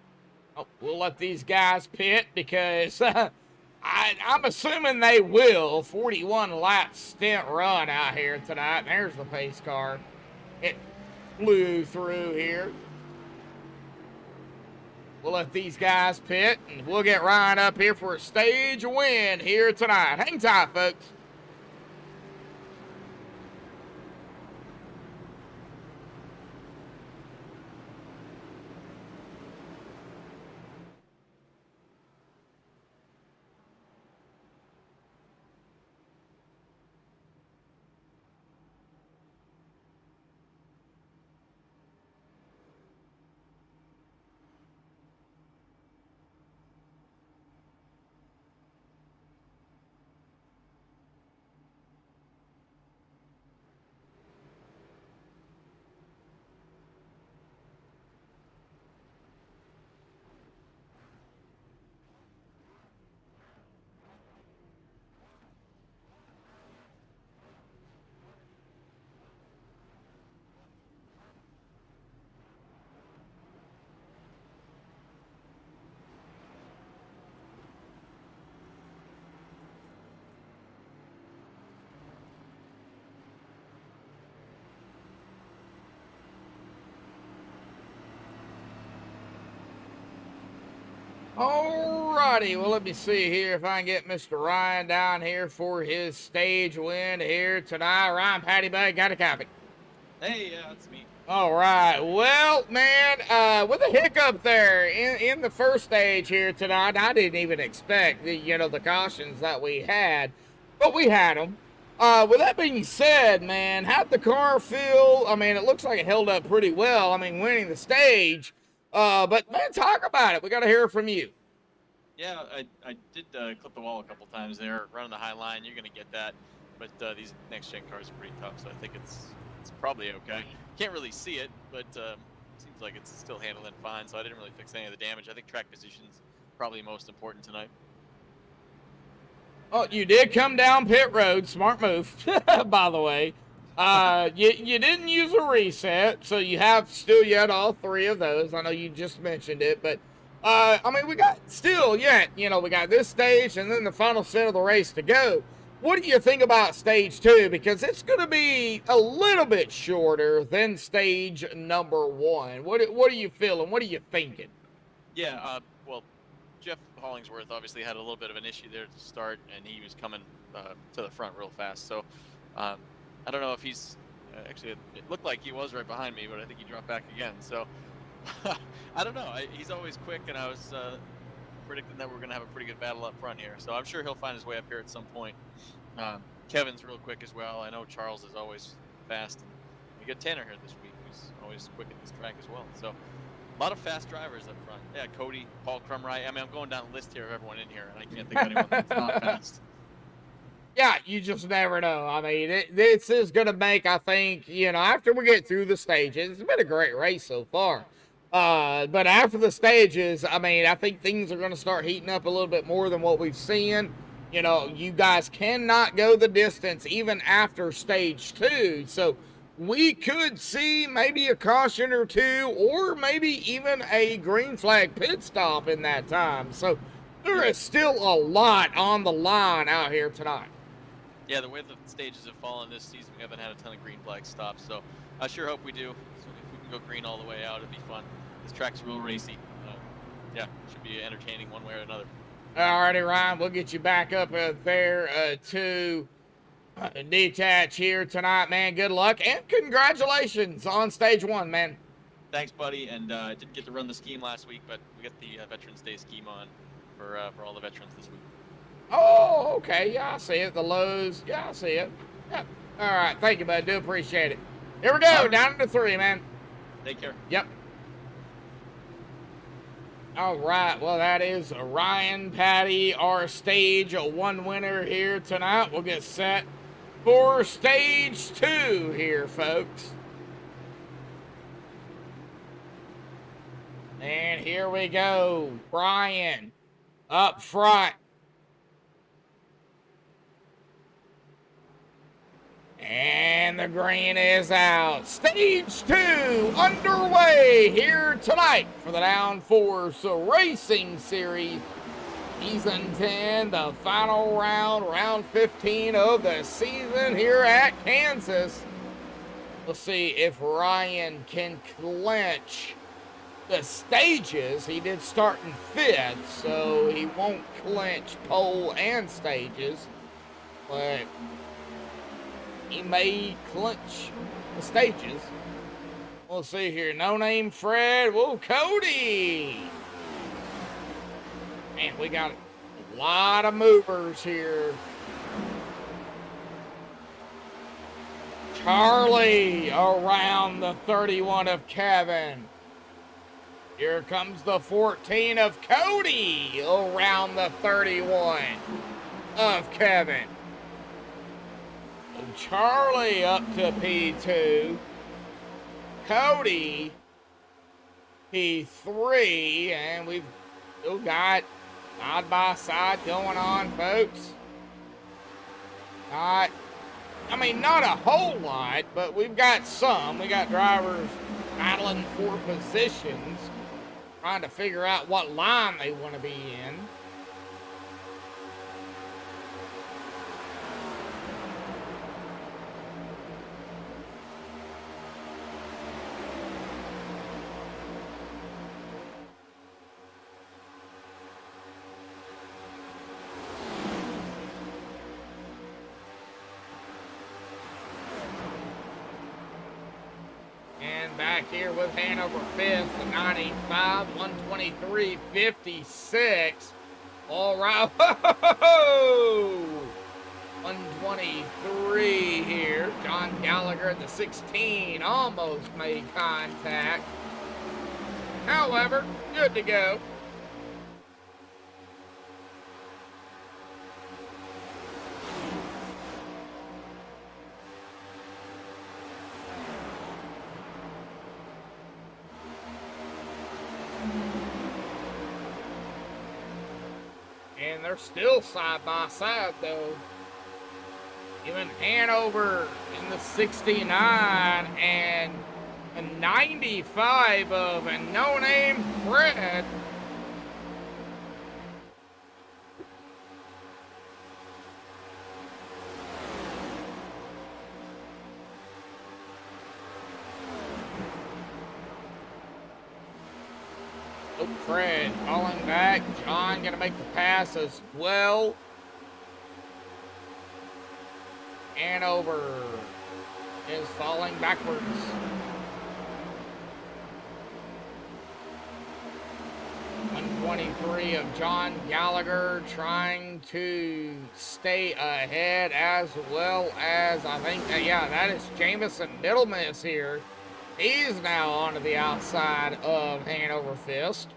Oh, we'll let these guys pit because I'm assuming they will. 41 lap stint run out here tonight. There's the pace car. It flew through here. We'll let these guys pit, and we'll get Ryan up here for a stage win here tonight. Hang tight, folks. Alrighty, well, let me see here if I can get Mr. Ryan down here for his stage win here tonight. Ryan, Patty Bud, got a copy. Hey, yeah, it's me. All right, well, man, with a hiccup there in the first stage here tonight, I didn't even expect the cautions that we had, but we had them. With that being said, man, how'd the car feel? I mean, it looks like it held up pretty well. I mean, winning the stage. But man, talk about it. We got to hear from you. Yeah, I did clip the wall a couple times there, running the high line. You're gonna get that, but these next gen cars are pretty tough, so I think it's probably okay. Can't really see it, but seems like it's still handling fine. So I didn't really fix any of the damage. I think track position's probably most important tonight. Oh, you did come down pit road. Smart move, by the way. You didn't use a reset, so you have still yet all three of those. I know you just mentioned it, but I mean, we got we got this stage and then the final set of the race to go. What do you think about stage 2? Because it's going to be a little bit shorter than stage number 1. What are you feeling? What are you thinking? Yeah, well, Jeff Hollingsworth obviously had a little bit of an issue there to start, and he was coming to the front real fast. So I don't know if he's actually, it looked like he was right behind me, but I think he dropped back again. So I don't know. He's always quick, and I was predicting that we're going to have a pretty good battle up front here. So I'm sure he'll find his way up here at some point. Kevin's real quick as well. I know Charles is always fast. And we got Tanner here this week, who's always quick at this track as well. So a lot of fast drivers up front. Yeah, Cody, Paul Crumright. I mean, I'm going down the list here of everyone in here, and I can't think of anyone that's not fast. Yeah, you just never know. I mean, this is going to make, I think, after we get through the stages, it's been a great race so far. But after the stages, I mean, I think things are going to start heating up a little bit more than what we've seen. You guys cannot go the distance even after stage 2. So we could see maybe a caution or two, or maybe even a green flag pit stop in that time. So there is still a lot on the line out here tonight. Yeah, the way the stages have fallen this season, we haven't had a ton of green flag stops. So I sure hope we do. So if we can go green all the way out, it'd be fun. This track's real racy. Yeah, should be entertaining one way or another. Alrighty, Ryan, we'll get you back up there to detach here tonight, man. Good luck and congratulations on stage 1, man. Thanks, buddy. And I didn't get to run the scheme last week, but we got the Veterans Day scheme on for all the veterans this week. Oh, okay. Yeah, I see it. The lows. Yeah, I see it. Yep. All right. Thank you, bud. Do appreciate it. Here we go. Right. Down to 3, man. Take care. Yep. All right. Well, that is Ryan Patty, our stage 1 winner here tonight. We'll get set for stage 2 here, folks. And here we go. Brian up front. And the green is out. Stage 2 underway here tonight for the Downforce Racing Series. Season 10, the final round, round 15 of the season here at Kansas. We'll see if Ryan can clinch the stages. He did start in 5th, so he won't clinch pole and stages. But he may clinch the stages. We'll see here. No Name Fred. Whoa, Cody. Man, we got a lot of movers here. Charlie around the 31 of Kevin. Here comes the 14 of Cody around the 31 of Kevin. Charlie up to P2. Cody P3, and we've still got side by side going on, folks. Not a whole lot, but we've got some. We got drivers battling for positions, trying to figure out what line they want to be in. back here with Hanover fifth, the 95, 123.56. All right, whoa! 123 here. John Gallagher at the 16 almost made contact. However, good to go. And they're still side by side though. Even Hanover in the 69 and a 95 of a no-name Fred. Oh, Fred falling back. John gonna make the pass as well. Hanover is falling backwards. .123 of John Gallagher trying to stay ahead, as well as, I think, yeah, that is Jamison Middlemiss here. He's now onto the outside of Hanover Fist.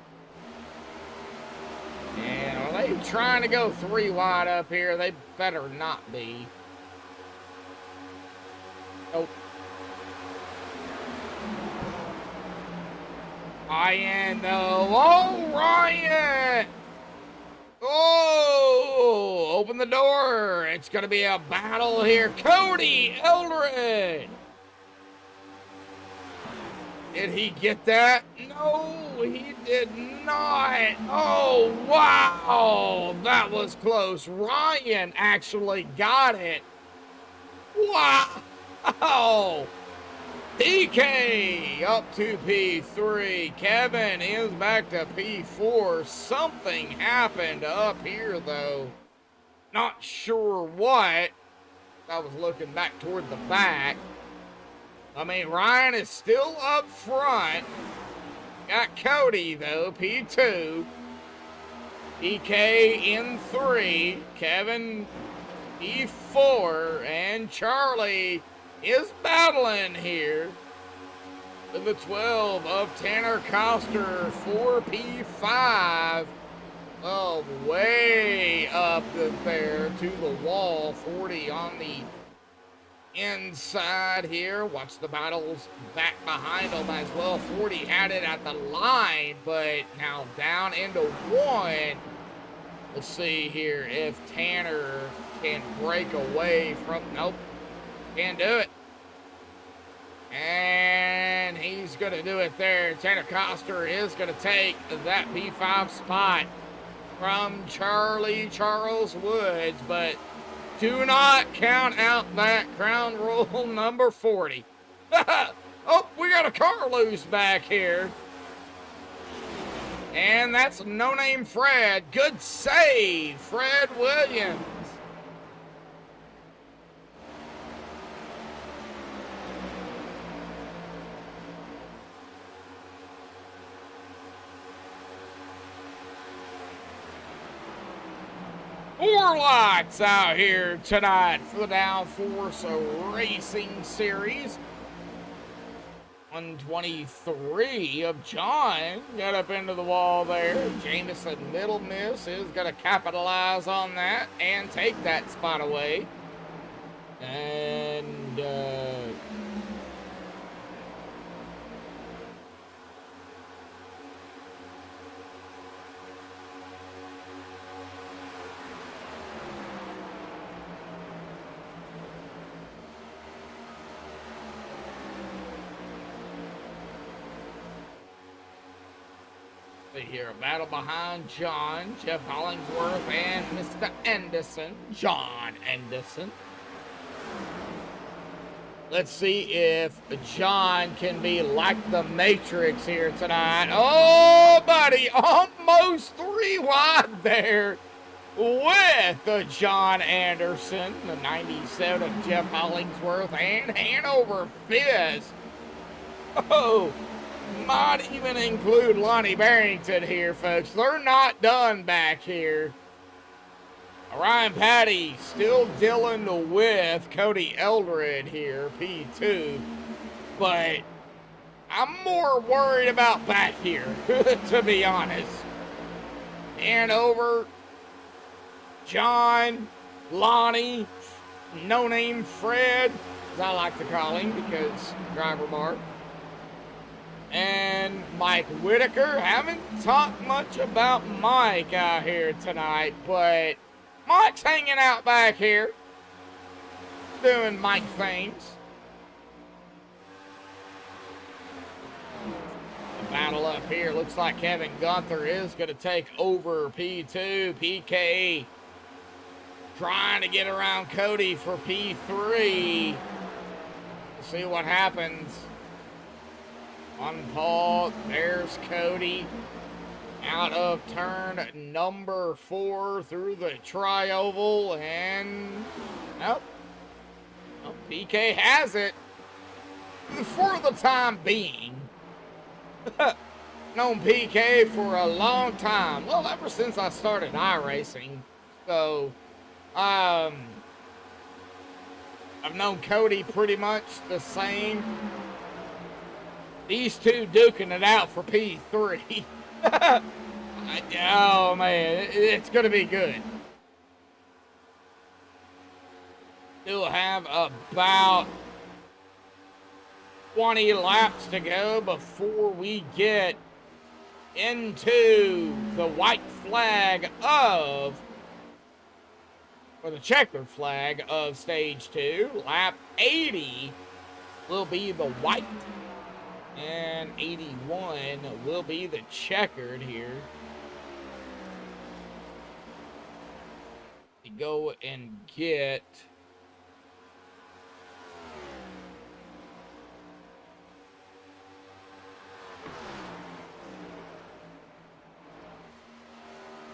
And are they trying to go 3 wide up here? They better not be. Oh. Ryan, though. Oh, Ryan! Oh, open the door. It's going to be a battle here. Cody Eldred. Did he get that? No, he did not. Oh, wow. That was close. Ryan actually got it. Wow. PK up to P3. Kevin is back to P4. Something happened up here, though. Not sure what. I was looking back toward the back. I mean, Ryan is still up front. Got Cody, though, P2. PK in 3. Kevin P4. And Charlie is battling here with the 12 of Tanner Koster for P5. Oh, way up there to the wall. 40 on the inside here. Watch the battles back behind them as well. 40 had it at the line, but now down into 1. We'll see here if Tanner can break away from, nope, can't do it. And he's going to do it there. Tanner Koster is going to take that P5 spot from Charles Woods, but do not count out that crown royal number 40. Oh, we got a car loose back here. And that's no name Fred. Good save, Fred Williams. Four lights out here tonight for the Downforce Racing Series. 123 of John got up into the wall there. Jamison Middlemiss is going to capitalize on that and take that spot away. And see here, a battle behind John, Jeff Hollingsworth, and Mr. Anderson, John Anderson. Let's see if John can be like the Matrix here tonight. Oh, buddy, almost 3 wide there with John Anderson, the 97 of Jeff Hollingsworth, and Hanover Fist. Oh, might even include Lonnie Barrington here, folks. They're not done back here. Ryan Patty still dealing with Cody Eldred here, P2. But I'm more worried about back here, to be honest. And over John, Lonnie, no name Fred, as I like to call him because driver mark. And Mike Whitaker. Haven't talked much about Mike out here tonight, but Mike's hanging out back here, doing Mike things. The battle up here looks like Kevin Gunther is going to take over P2. PK trying to get around Cody for P3. We'll see what happens. On Paul, there's Cody. Out of turn number 4 through the tri-oval, and nope. PK has it for the time being. Known PK for a long time. Well, ever since I started iRacing. So, I've known Cody pretty much the same. These two duking it out for P3. Oh, man. It's going to be good. Still have about 20 laps to go before we get into the white flag of, or the checkered flag of stage 2. Lap 80 will be the white, and 81 will be the checkered here. We go and get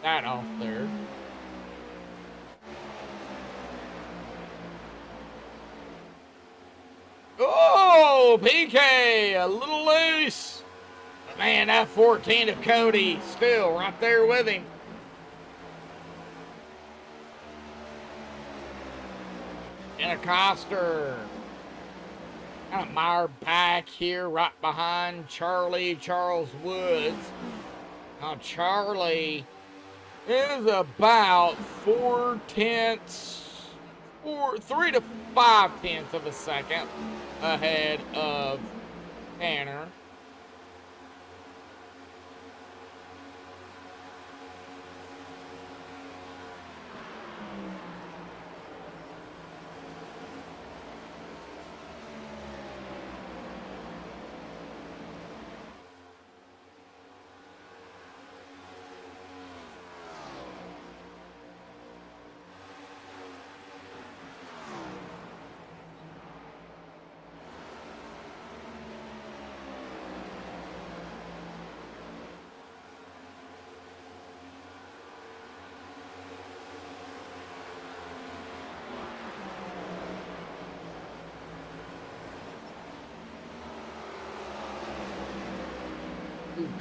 that off there. Oh, PK, a little loose. But man, that 14 of Cody still right there with him. And a Coster. Kind of mired back here right behind Charles Woods. Now Charlie is about 3 to 5 tenths of a second ahead of Tanner.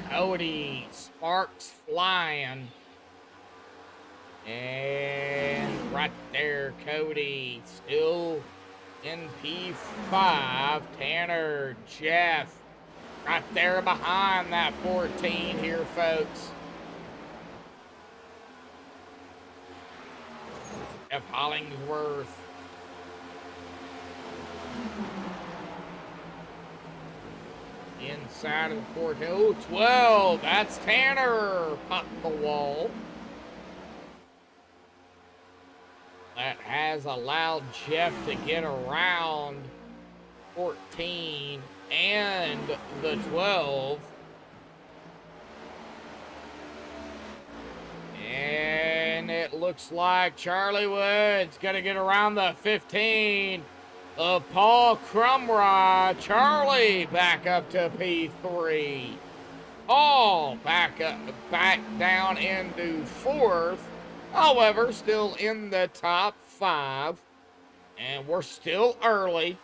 Cody, sparks flying. And right there, Cody still in P5. Tanner, Jeff, right there behind that 14 here, folks. Jeff Hollingsworth. Inside of the 14. Oh, 12. That's Tanner. Popped the wall. That has allowed Jeff to get around 14 and the 12. And it looks like Charlie Wood's going to get around the 15 of Paul Crumrod. Charlie back up to P3. Paul back down into 4th. However, still in the top 5. And we're still early.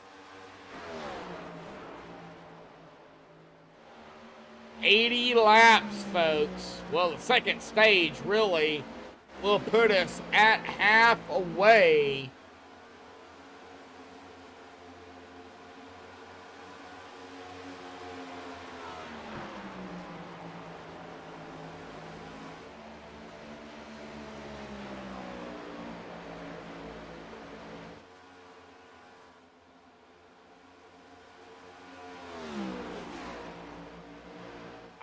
80 laps, folks. Well, the second stage really will put us at halfway.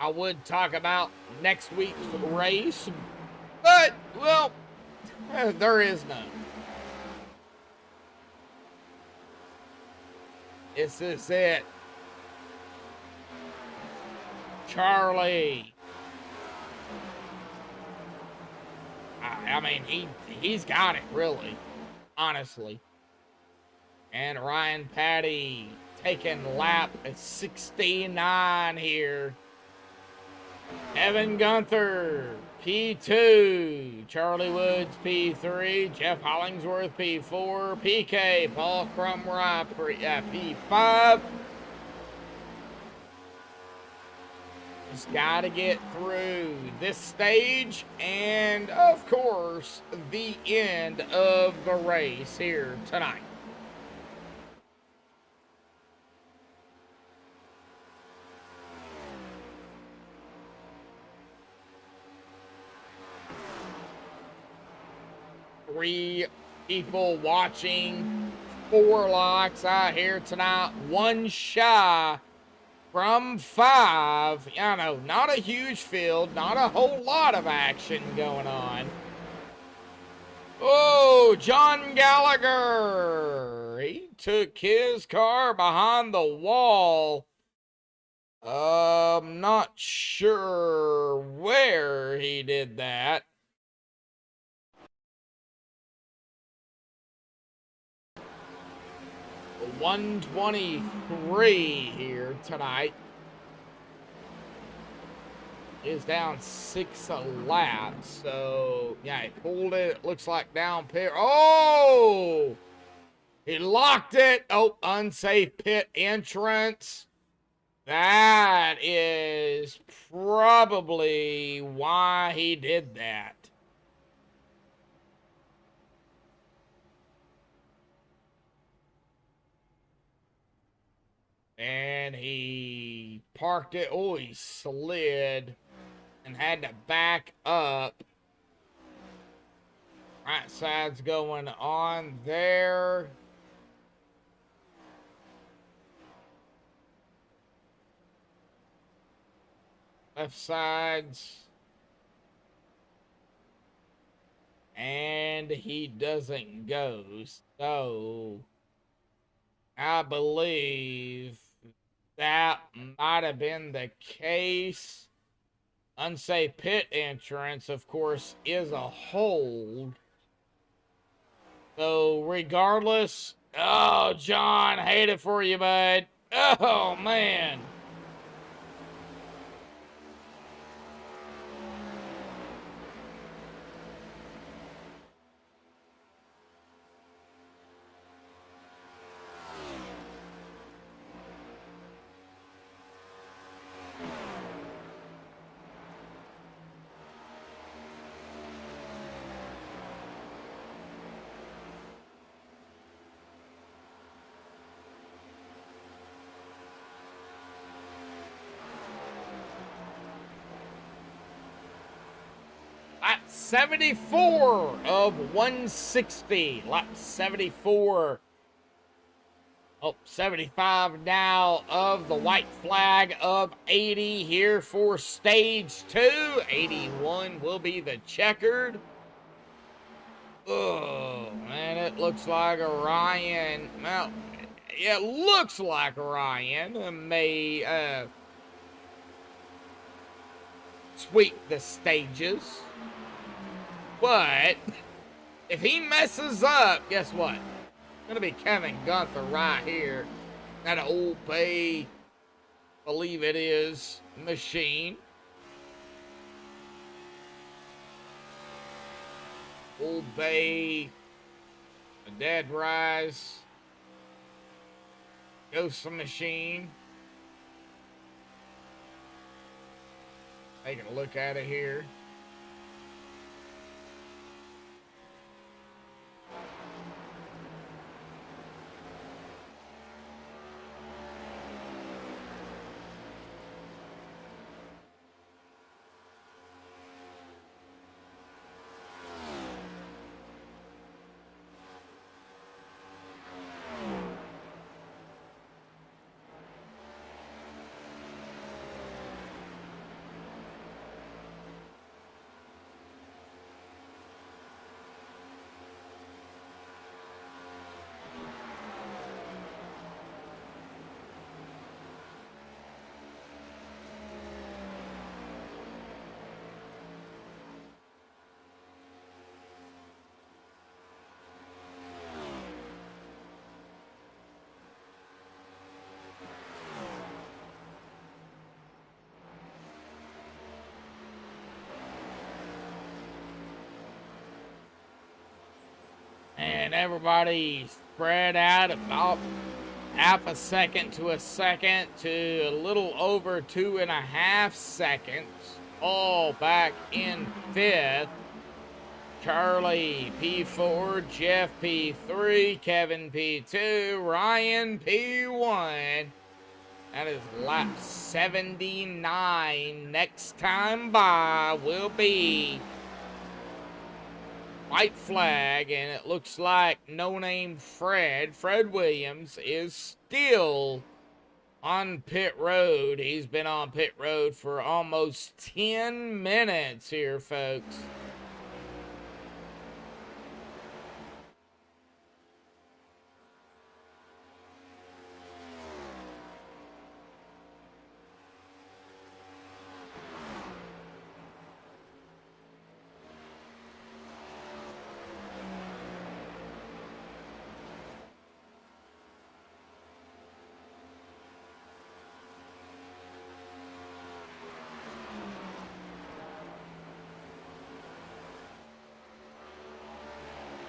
I would talk about next week's race, but, well, there is none. This is it. Charlie. I mean, he's got it, really, honestly. And Ryan Patty taking lap 69 here. Evan Gunther, P2. Charlie Woods, P3. Jeff Hollingsworth, P4. PK, Paul Crumry, P5. Just got to get through this stage and, of course, the end of the race here tonight. Three people watching, 4 locks out here tonight, 1 shy from 5. I know, not a huge field, not a whole lot of action going on. Oh, John Gallagher, he took his car behind the wall. Not sure where he did that. $123 here tonight. Is down 6 laps. So, yeah, he pulled it. It looks like down pit. Oh! He locked it. Oh, unsafe pit entrance. That is probably why he did that. And he parked it. Oh, he slid and had to back up. Right side's going on there. Left side's. And he doesn't go. So I believe that might have been the case. Unsafe pit entrance, of course, is a hold. So regardless, oh, John, hate it for you, bud. Oh, man. Lap 74 of 160. Lap 74. Oh, 75 now of the white flag of 80 here for stage 2. 81 will be the checkered. Oh, man, it looks like Ryan. Well, it looks like Ryan may sweep the stages. But if he messes up, guess what? It's going to be Kevin Gunther right here. That Old Bay, believe it is, machine. Old Bay, a Dead Rise, Ghost machine. Taking a look at it here. And everybody spread out about half a second to a second to a little over 2.5 seconds. All back in 5th. Charlie P4, Jeff P3, Kevin P2, Ryan P1. That is lap 79. Next time by will be white flag, and it looks like no-name Fred Williams is still on pit road. He's been on pit road for almost 10 minutes here, folks.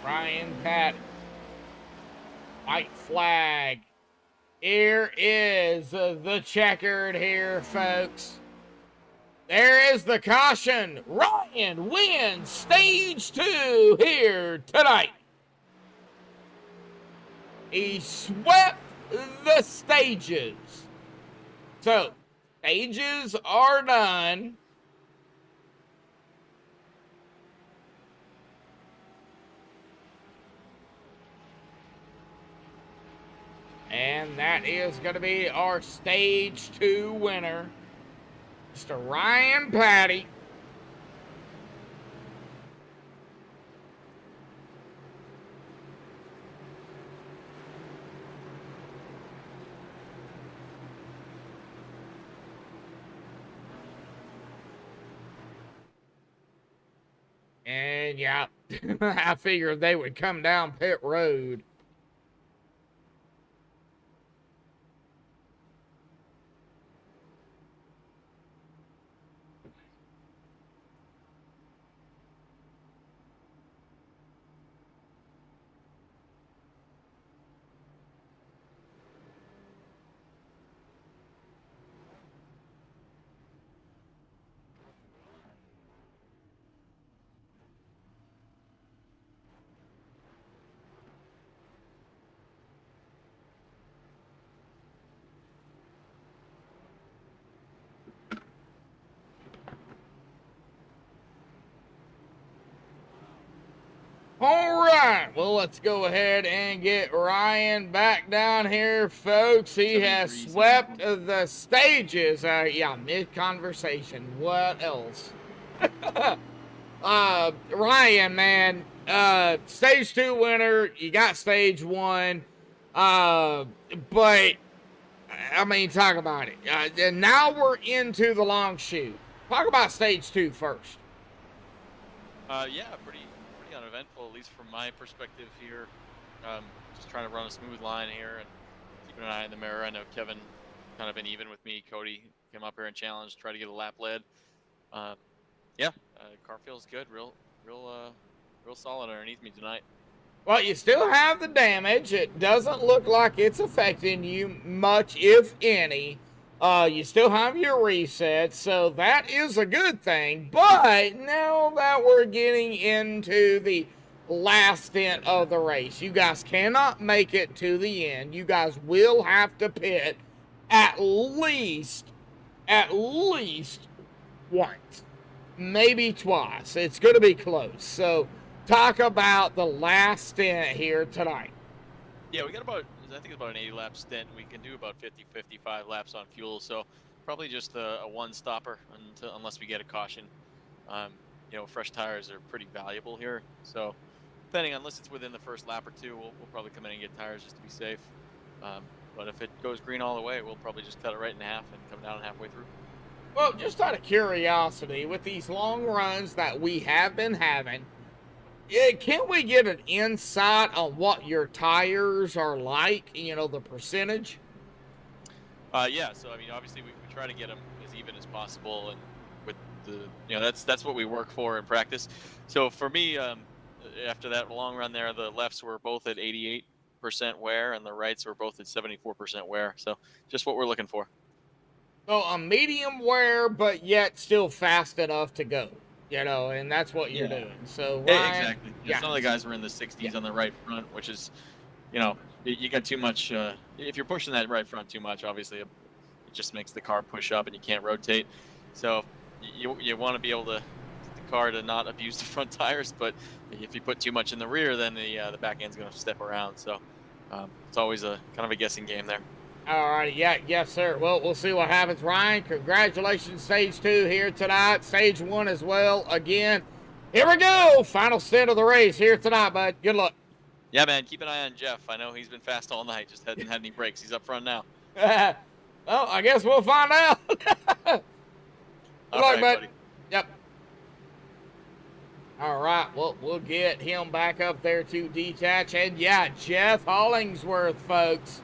Ryan Pat, white flag. Here is the checkered here, folks. There is the caution. Ryan wins stage 2 here tonight. He swept the stages. So, stages are done. And that is going to be our stage 2 winner, Mr. Ryan Patty. And yeah, I figured they would come down pit road. All right, well, let's go ahead and get Ryan back down here, folks. He has swept the stages. Yeah, mid-conversation. What else? Ryan, man, stage 2 winner. You got stage 1. But, I mean, talk about it. And now we're into the long shoot. Talk about stage 2 first. Yeah, pretty uneventful, at least from my perspective here. Just trying to run a smooth line here and keeping an eye in the mirror. I know Kevin kind of been even with me. Cody came up here and challenged, tried to get a lap lead. Yeah, car feels good, real solid underneath me tonight. Well, you still have the damage. It doesn't look like it's affecting you much, if any. You still have your reset, so that is a good thing. But now that we're getting into the last stint of the race, you guys cannot make it to the end. You guys will have to pit at least once, maybe twice. It's going to be close. So talk about the last stint here tonight. Yeah, we got about, I think it's about an 80 lap stint. We can do about 50, 55 laps on fuel. So probably just a one stopper unless we get a caution. You know, fresh tires are pretty valuable here. So depending on, unless it's within the first lap or two, we'll probably come in and get tires just to be safe. But if it goes green all the way, we'll probably just cut it right in half and come down halfway through. Well, just out of curiosity, with these long runs that we have been having, can we get an insight on what your tires are like, you know, the percentage? Yeah, so I mean, obviously we try to get them as even as possible, and with the, you know, that's what we work for in practice. So for me, after that long run there, the lefts were both at 88% wear, and the rights were both at 74% wear. So just what we're looking for. So a medium wear, but yet still fast enough to go, you know, and that's what you're doing. So Ryan, exactly. Yeah. Some of the guys were in the 60s on the right front, which is, you know, you got too much. If you're pushing that right front too much, obviously it just makes the car push up and you can't rotate. So you want to be able to the car to not abuse the front tires, but if you put too much in the rear, then the back end's going to step around. So it's always a kind of a guessing game there. All right, yes, sir. Well, we'll see what happens. Ryan, congratulations, Stage 2 here tonight. Stage 1 as well. Again, here we go. Final stint of the race here tonight, bud. Good luck. Yeah, man, keep an eye on Jeff. I know he's been fast all night, just hasn't had any breaks. He's up front now. Well, I guess we'll find out. Good luck, bud. buddy. Yep. All right, well, we'll get him back up there to detach. And, yeah, Jeff Hollingsworth, folks.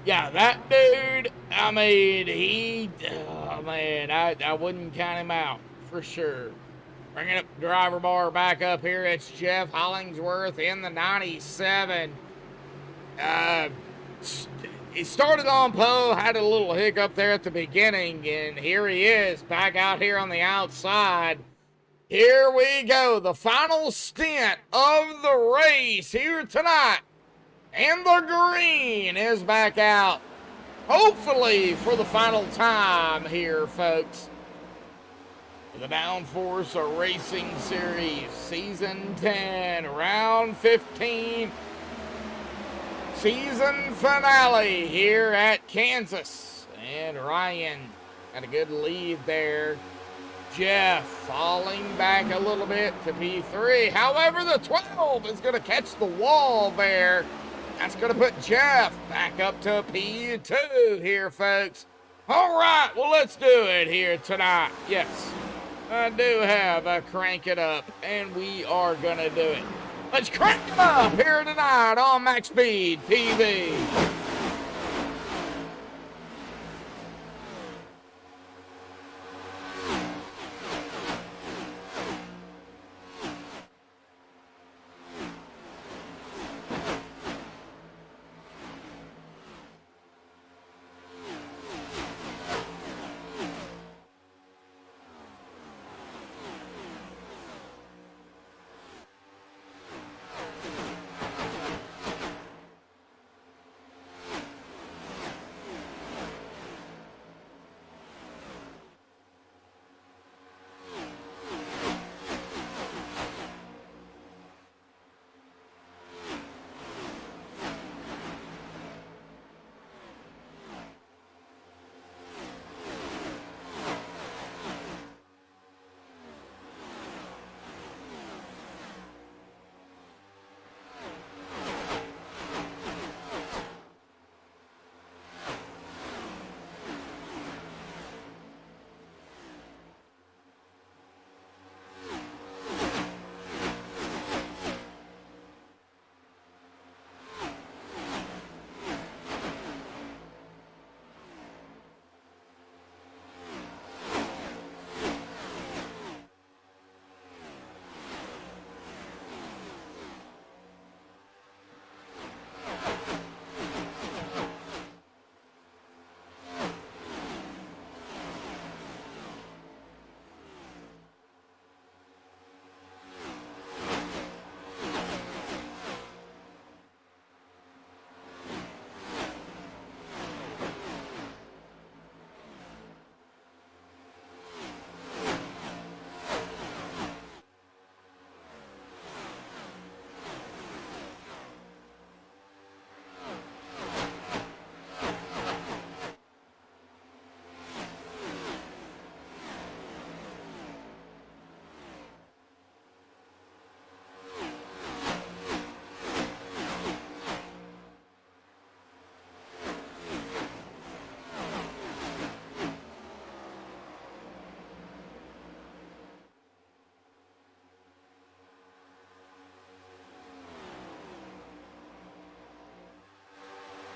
Yeah, that dude, I mean, I wouldn't count him out for sure. Bringing up the driver bar back up here, it's Jeff Hollingsworth in the 97. He started on pole, had a little hiccup there at the beginning, and here he is back out here on the outside. Here we go, the final stint of the race here tonight. And the green is back out, hopefully for the final time here, folks. The Downforce Racing Series, Season 10, Round 15, Season Finale here at Kansas. And Ryan got a good lead there. Jeff falling back a little bit to P3. However, the 12 is going to catch the wall there. That's going to put Jeff back up to P2 here, folks. All right, well, let's do it here tonight. Yes, I do have a crank it up, and we are going to do it. Let's crank it up here tonight on MaxspeedTV.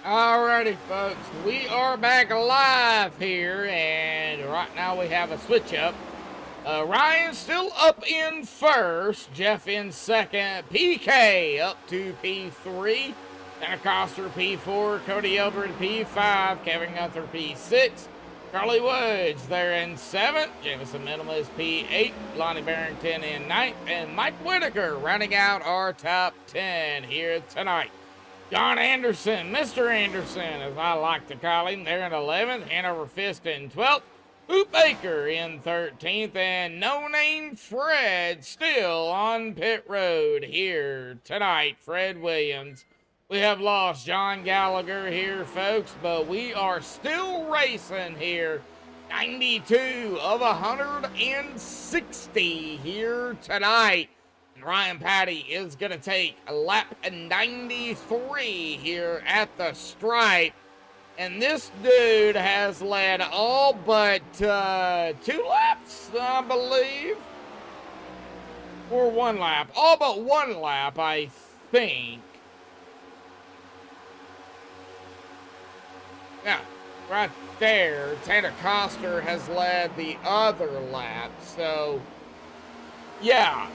Alrighty, folks, we are back live here, and right now we have a switch up. Ryan still up in first, Jeff in second, PK up to P3, Tanner Coster P4, Cody Elbert P5, Kevin Gunther P6, Charlie Woods there in 7th, Jameson Middleman is P8, Lonnie Barrington in 9th, and Mike Whitaker rounding out our top 10 here tonight. John Anderson, Mr. Anderson, as I like to call him, there in 11th, Hanover Fisk in 12th, Hoop Baker in 13th, and No Name Fred still on pit road here tonight, Fred Williams. We have lost John Gallagher here, folks, but we are still racing here. 92 of 160 here tonight. And Ryan Patty is going to take a lap 93 here at the stripe. And this dude has led all but 2 laps, I believe. Or 1 lap. All but 1 lap, I think. Yeah, right there. Tanner Coster has led the other lap. So, yeah,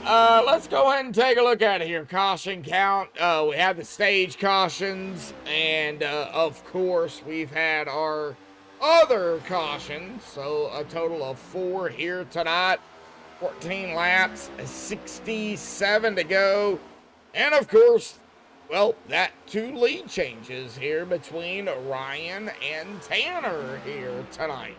let's go ahead and take a look at it here. Caution count. We have the stage cautions. And, of course, we've had our other cautions. So, a total of 4 here tonight. 14 laps, 67 to go. And, of course, well, that 2 lead changes here between Ryan and Tanner here tonight.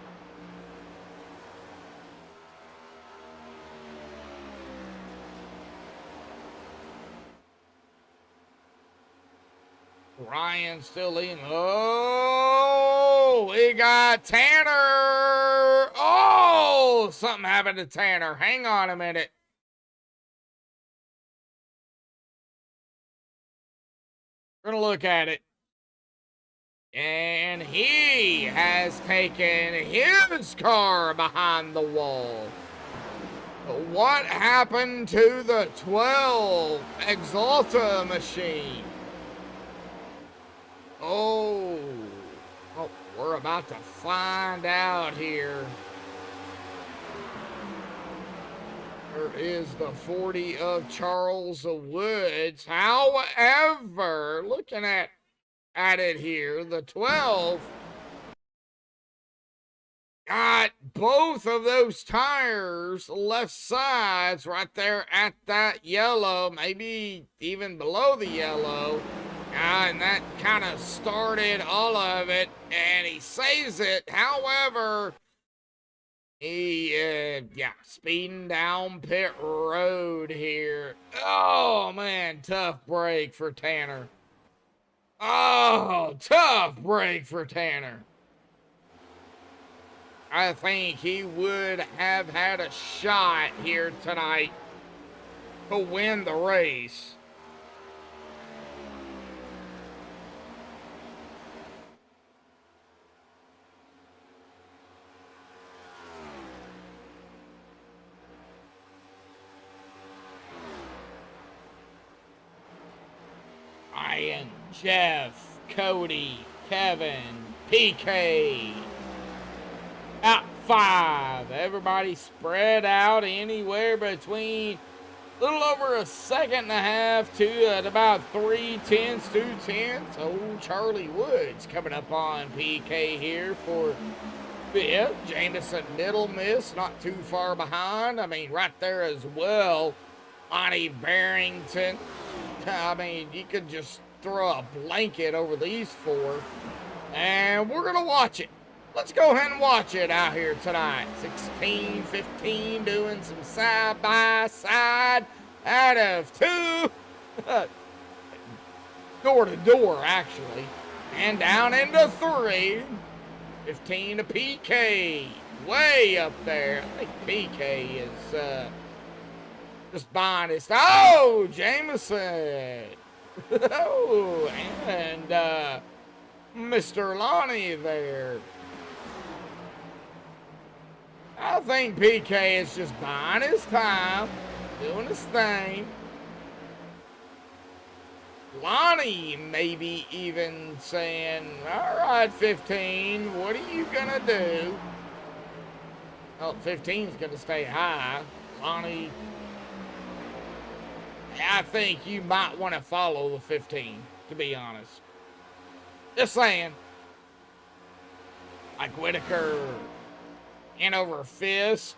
Ryan still leading. Oh, we got Tanner. Oh, something happened to Tanner. Hang on a minute. We're going to look at it. And he has taken his car behind the wall. What happened to the 12 Exalta machine? Oh, we're about to find out here. There is the 40 of Charles Woods. However, looking at it here, the 12 got both of those tires left sides right there at that yellow, maybe even below the yellow. And that kind of started all of it, and he saves it. However, he, speeding down pit road here. Oh, man, tough break for Tanner. Oh, tough break for Tanner. I think he would have had a shot here tonight to win the race. Ryan, Jeff, Cody, Kevin, PK. Out 5. Everybody spread out anywhere between a little over a second and a half to at about 3/10, 2/10. Old Charlie Woods coming up on PK here for 5th. Jameson Middle Miss, not too far behind. I mean, right there as well. Lonnie Barrington. I mean, you could just throw a blanket over these 4. And we're going to watch it. Let's go ahead and watch it out here tonight. 16, 15, doing some side-by-side out of 2. Door to door, actually. And down into 3. 15 to PK. Way up there. I think PK is just buying his. Oh, Jameson. Oh, and Mr. Lonnie there. I think PK is just buying his time, doing his thing. Lonnie maybe even saying, all right, 15, what are you going to do? Well, 15 is going to stay high. Lonnie, I think you might want to follow the 15, to be honest. Just saying. Like Whitaker in over fist.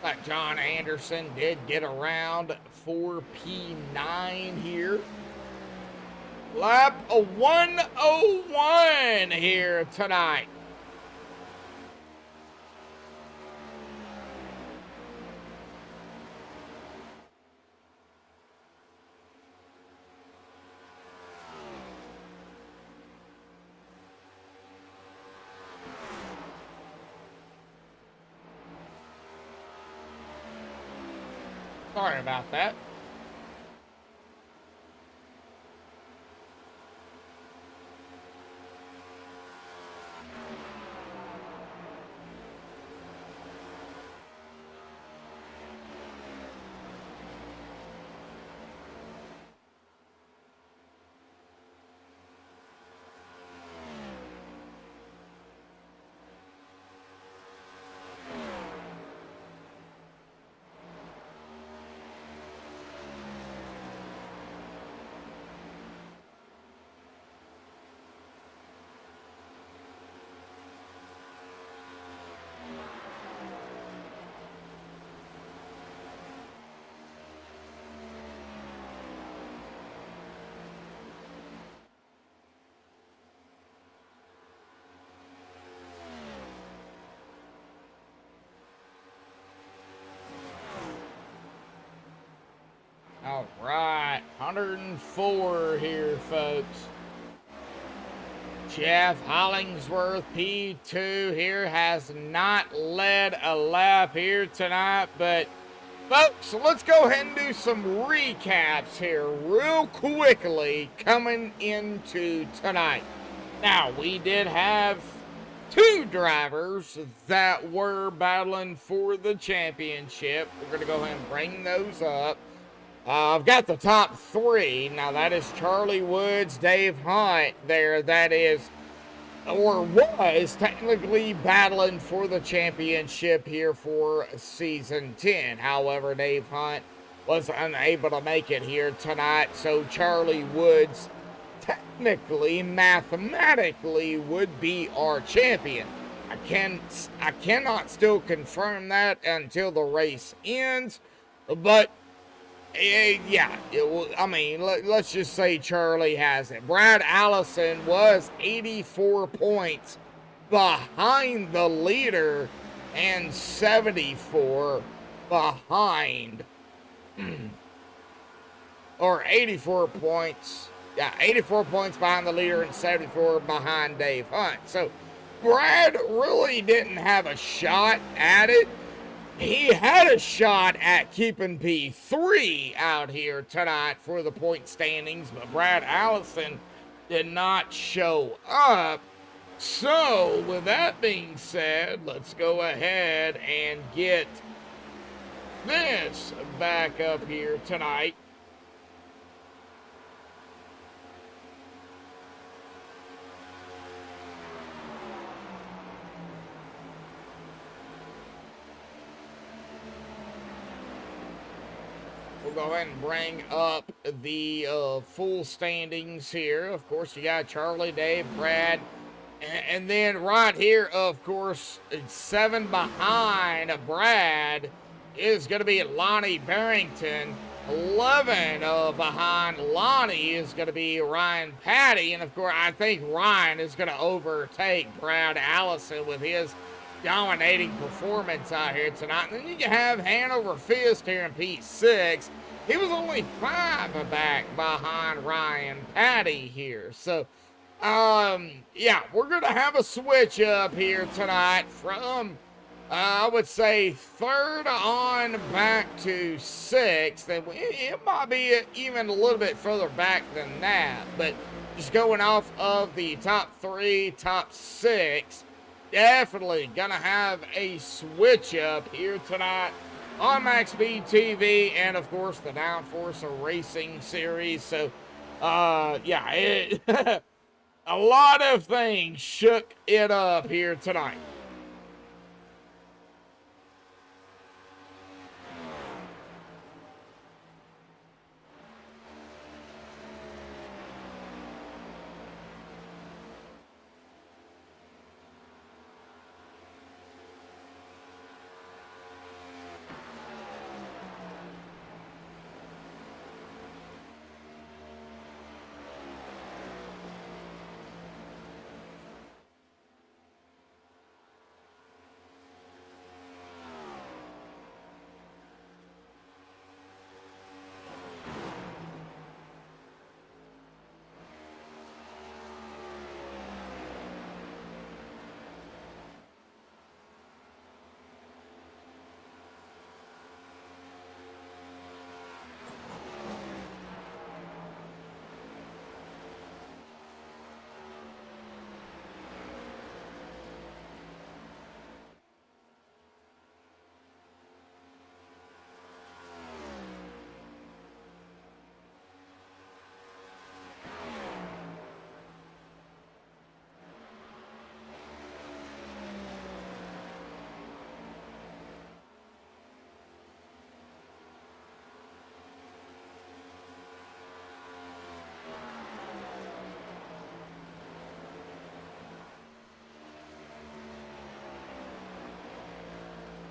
Like John Anderson did get around 4P9 here. Lap 101 here tonight. Sorry about that. All right, 104 here, folks. Jeff Hollingsworth, P2 here, has not led a lap here tonight, but folks, let's go ahead and do some recaps here real quickly coming into tonight. Now, we did have two drivers that were battling for the championship. We're going to go ahead and bring those up. I've got the top three. Now, that is Charlie Woods, Dave Hunt there. That is, or was, technically battling for the championship here for Season 10. However, Dave Hunt was unable to make it here tonight. So, Charlie Woods, technically, mathematically, would be our champion. I cannot still confirm that until the race ends. But yeah, I mean, let's just say Charlie has it. Brad Allison was 84 points behind the leader and 74 behind, or 84 points. Yeah, 84 points behind the leader and 74 behind Dave Hunt. So Brad really didn't have a shot at it. He had a shot at keeping P3 out here tonight for the point standings, but Brad Allison did not show up. So, with that being said, let's go ahead and get this back up here tonight. We'll go ahead and bring up the full standings here. Of course, you got Charlie, Dave, Brad, and then right here, of course, 7 behind Brad is going to be Lonnie Barrington. 11 behind Lonnie is going to be Ryan Patty. And, of course, I think Ryan is going to overtake Brad Allison with his dominating performance out here tonight. And then you can have Hanover Fist here in P6. He was only 5 back behind Ryan Patty here. So, yeah, we're going to have a switch up here tonight from, I would say, 3rd on back to 6th. And it might be even a little bit further back than that. But just going off of the top 3, top 6, definitely gonna have a switch up here tonight on MaxspeedTV and of course the Downforce Racing Series. So Yeah, a lot of things shook it up here tonight.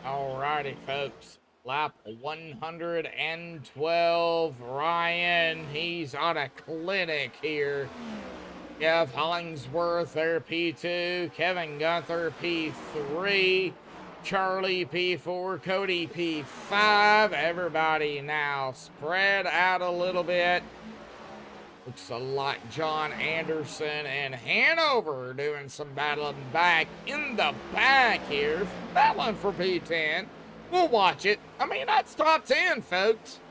Alrighty, folks. Lap 112. Ryan, he's on a clinic here. Jeff Hollingsworth, there, P2. Kevin Gunther, P3. Charlie, P4. Cody, P5. Everybody now spread out a little bit. Looks like John Anderson and Hanover doing some battling back in the back here. Battling for P10. We'll watch it. I mean, that's top 10, folks.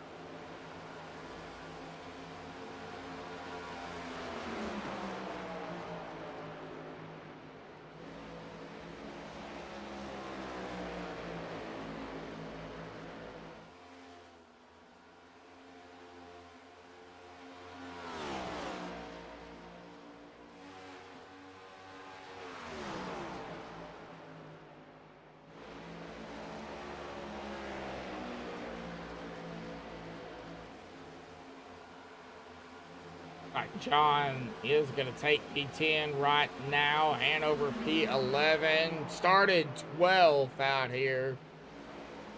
All right, John is going to take P10 right now. Hanover P11. Started 12th out here.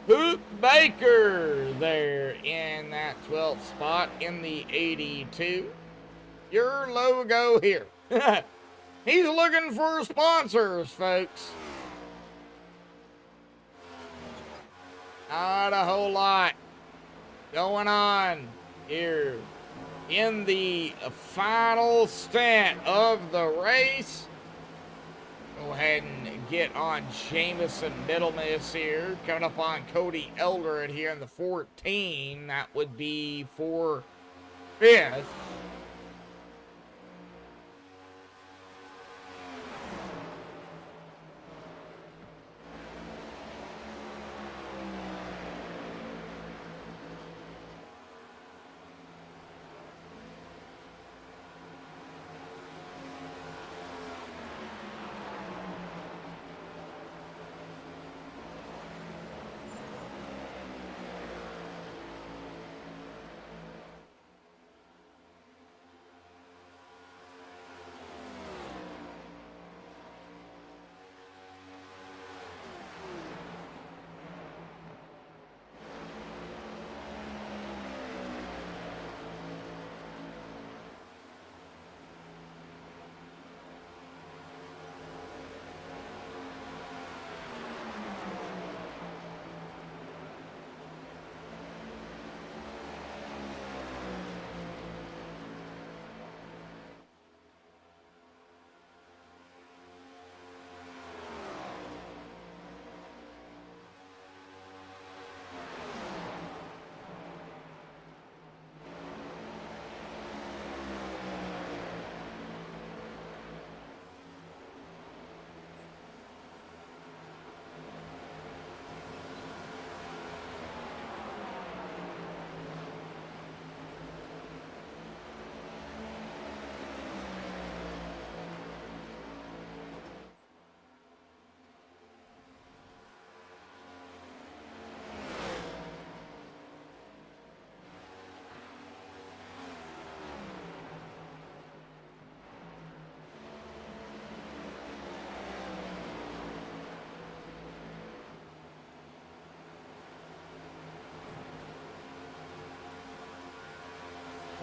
Hoop Baker there in that 12th spot in the 82. Your logo here. He's looking for sponsors, folks. Not a whole lot going on here in the final stint of the race. Go ahead and get on Jamison Middlemiss here. Coming up on Cody Eldred here in the 14. That would be for 5th.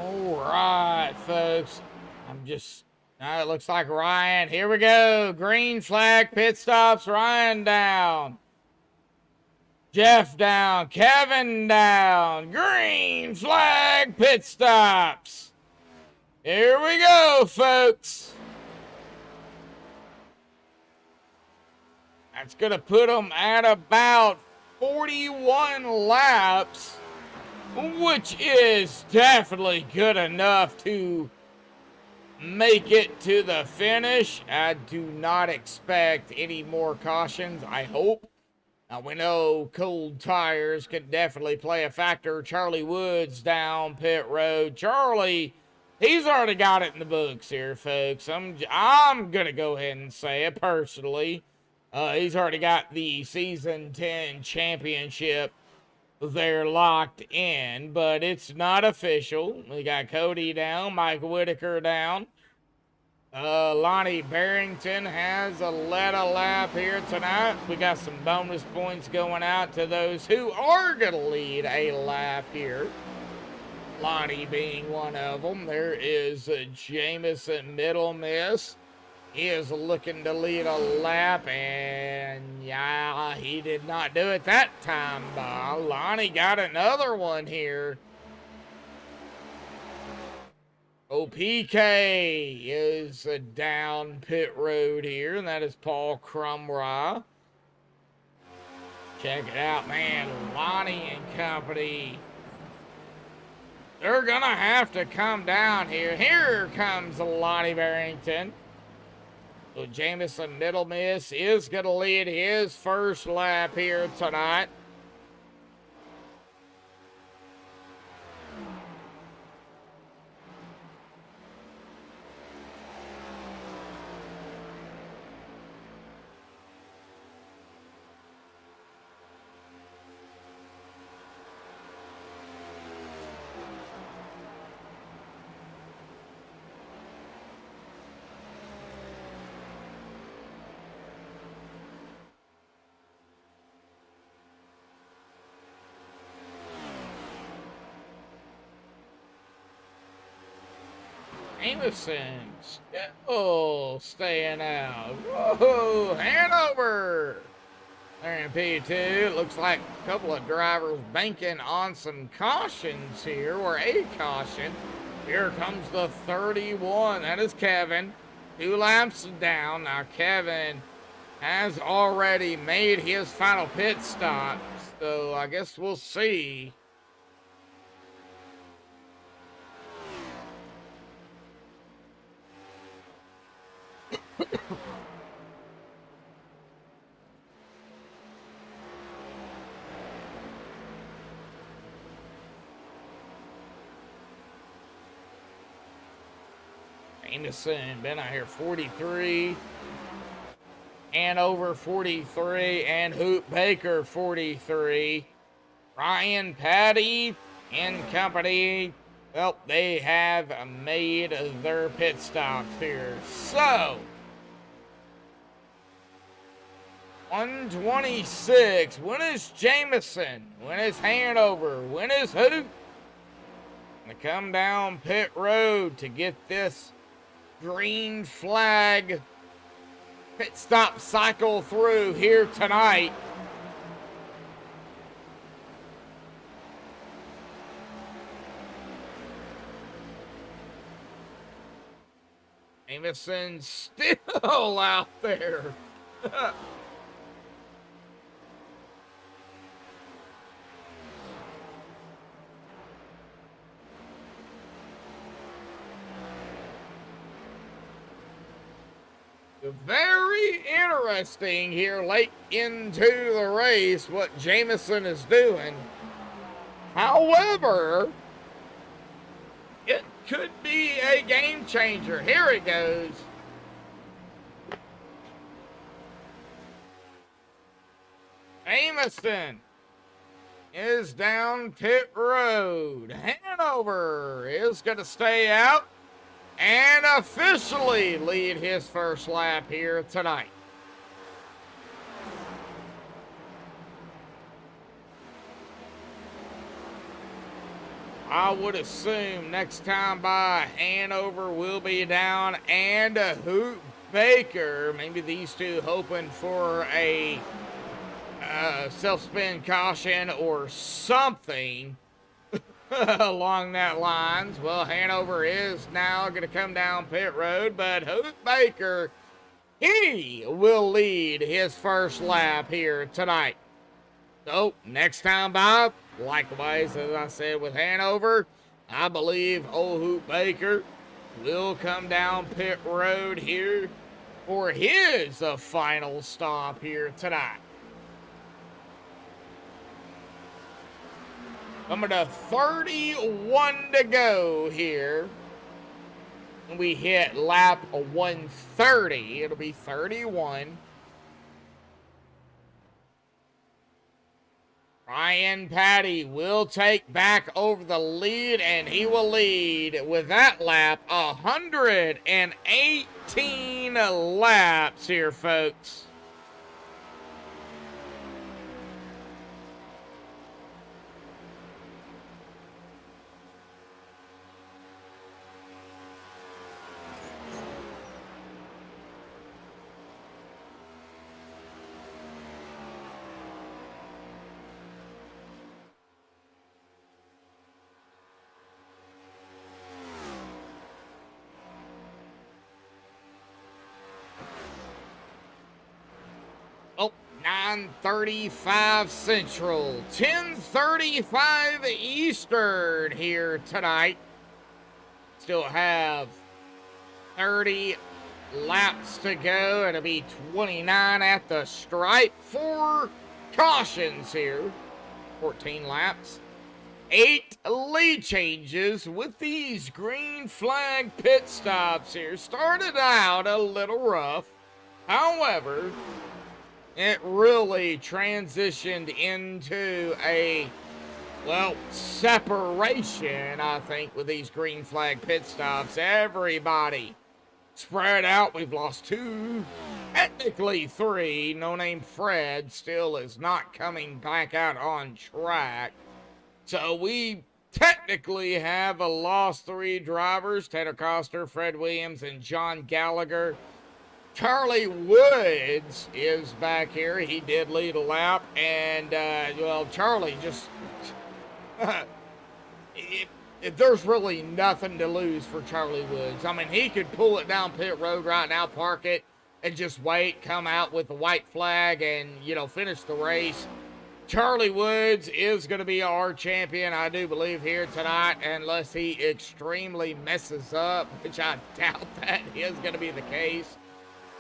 All right, folks. Now it looks like Ryan. Here we go. Green flag, pit stops. Ryan down. Jeff down. Kevin down. Green flag, pit stops. Here we go, folks. That's going to put them at about 41 laps, which is definitely good enough to make it to the finish. I do not expect any more cautions, I hope. Now, we know cold tires can definitely play a factor. Charlie Woods down pit road. Charlie, he's already got it in the books here, folks. I'm going to go ahead and say it personally. He's already got the Season 10 championship there locked in, but it's not official. We got Cody down, Mike Whitaker down. Lonnie Barrington has led a lap here tonight. We got some bonus points going out to those who are going to lead a lap here. Lonnie being one of them. There is Jamison Middle Miss. He is looking to lead a lap, and yeah, he did not do it that time. Lonnie got another one here. OPK is down pit road here, and that is Paul Crumraw. Check it out, man. Lonnie and company. They're going to have to come down here. Here comes Lonnie Barrington. So Jamison Middle Miss is going to lead his first lap here tonight. Jameson still staying out. Whoa, Hanover. There in P2, looks like a couple of drivers banking on some cautions here, or a caution. Here comes the 31. That is Kevin. 2 laps down. Now Kevin has already made his final pit stop, so I guess we'll see. Anderson been out here 43, Hanover 43, and Hoop Baker 43. Ryan Patty and company, well, they have made their pit stops here. So 126. When is Jameson? When is Hanover? When is Hoop? Gonna come down pit road to get this green flag pit stop cycle through here tonight. Jameson still out there. Very interesting here late into the race what Jameson is doing. However, it could be a game changer. Here it goes. Jameson is down pit road. Hanover is going to stay out and officially lead his first lap here tonight. I would assume next time by Hanover will be down and Hoot Baker. Maybe these two hoping for a self-spin caution or something along that lines. Well, Hanover is now going to come down pit road, but Hoot Baker, he will lead his first lap here tonight. So, next time by, likewise, as I said with Hanover, I believe old Hoot Baker will come down pit road here for his final stop here tonight. Coming to 31 to go here. And we hit lap 130. It'll be 31. Ryan Patty will take back over the lead, and he will lead with that lap 118 laps here, folks. Oh, 9:35 Central, 10:35 Eastern here tonight. Still have 30 laps to go. It'll be 29 at the stripe. 4 cautions here. 14 laps. 8 lead changes with these green flag pit stops here. Started out a little rough. However, it really transitioned into a, well, separation, I think, with these green flag pit stops. Everybody spread out. We've lost 2, technically 3. No name Fred still is not coming back out on track. So we technically have lost 3 drivers: Tanner Coster, Fred Williams, and John Gallagher. Charlie Woods is back here. He did lead a lap, and, well, Charlie just, there's really nothing to lose for Charlie Woods. I mean, he could pull it down pit road right now, park it, and just wait, come out with the white flag, and, you know, finish the race. Charlie Woods is going to be our champion, I do believe, here tonight, unless he extremely messes up, which I doubt that is going to be the case.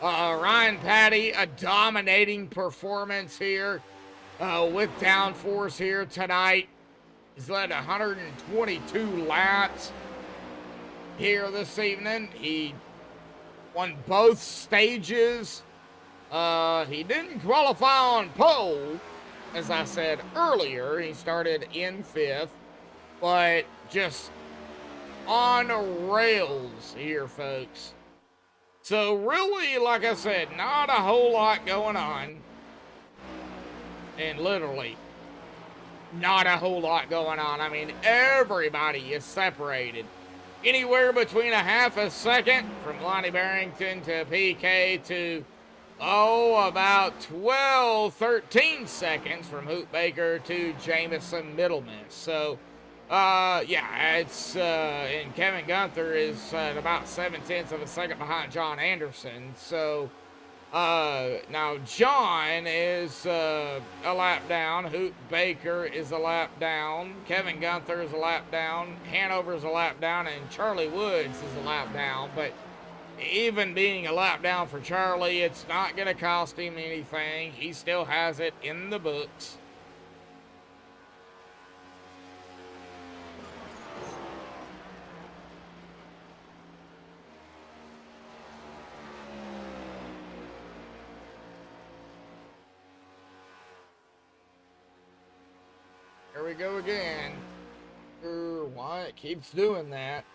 Ryan Patty, a dominating performance here with Downforce here tonight. He's led 122 laps here this evening. He won both stages. He didn't qualify on pole, as I said earlier. He started in 5th, but just on rails here, folks. So really, like I said, not a whole lot going on. And literally, not a whole lot going on. I mean, everybody is separated. Anywhere between a half a second from Lonnie Barrington to PK to, about 12, 13 seconds from Hoot Baker to Jamison Middleman. So, yeah, it's, and Kevin Gunther is at about 7/10 of a second behind John Anderson. So, now John is a lap down. Hoot Baker is a lap down. Kevin Gunther is a lap down. Hanover is a lap down. And Charlie Woods is a lap down. But even being a lap down for Charlie, it's not going to cost him anything. He still has it in the books. Here we go again. Why it keeps doing that.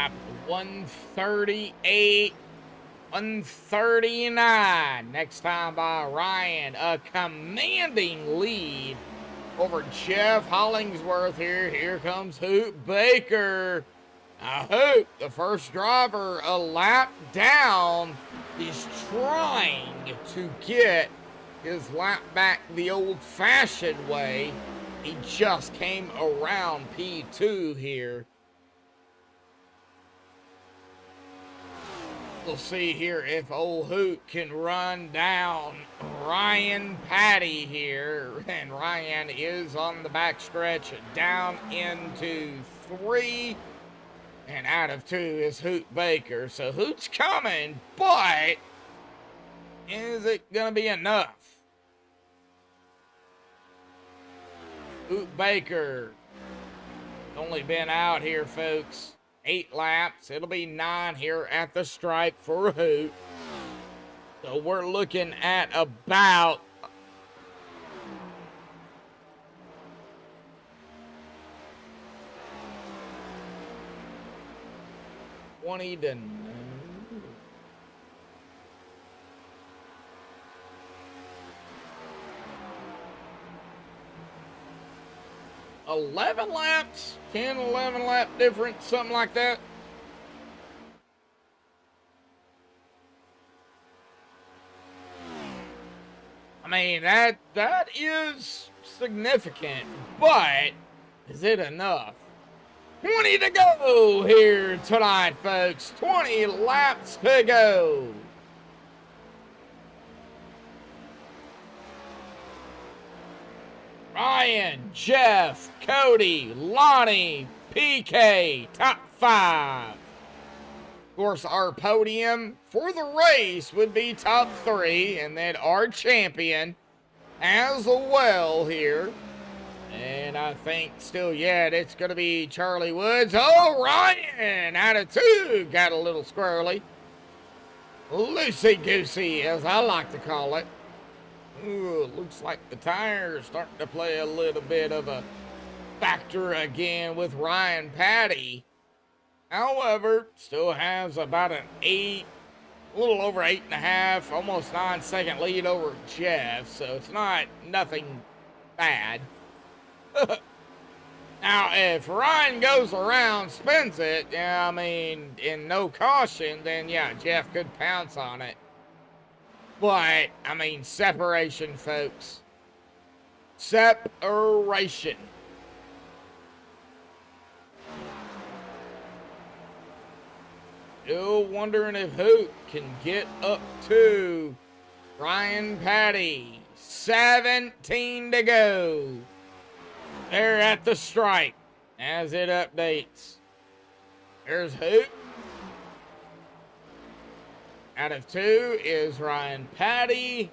lap 138, 139. Next time by Ryan, a commanding lead over Jeff Hollingsworth here. Here comes Hoot Baker. Now Hoot, the first driver a lap down, is trying to get his lap back the old-fashioned way. He just came around P2 here. We'll see here if old Hoot can run down Ryan Patty here. And Ryan is on the backstretch down into 3. And out of 2 is Hoot Baker. So Hoot's coming, but is it going to be enough? Hoot Baker only been out here, folks, 8 laps. It'll be 9 here at the stripe for Hoot. So we're looking at about $20 to 11 laps, 10, 11 lap difference, something like that. I mean, that is significant, but is it enough? 20 to go here tonight, folks. 20 laps to go. Ryan, Jeff, Cody, Lonnie, PK, top 5. Of course, our podium for the race would be top 3, and then our champion as well here. And I think still yet it's going to be Charlie Woods. Oh, Ryan out of 2 got a little squirrely. Loosey-goosey, as I like to call it. Ooh, it looks like the tires starting to play a little bit of a factor again with Ryan Patty. However, still has about an 8, a little over 8.5, almost 9-second lead over Jeff. So it's not nothing bad. Now, if Ryan goes around, spins it, yeah, I mean, in no caution, then yeah, Jeff could pounce on it. But, I mean, separation, folks. Separation. Still wondering if Hoot can get up to Ryan Patty. 17 to go. They're at the stripe as it updates. There's Hoot. Out of 2 is Ryan Patty.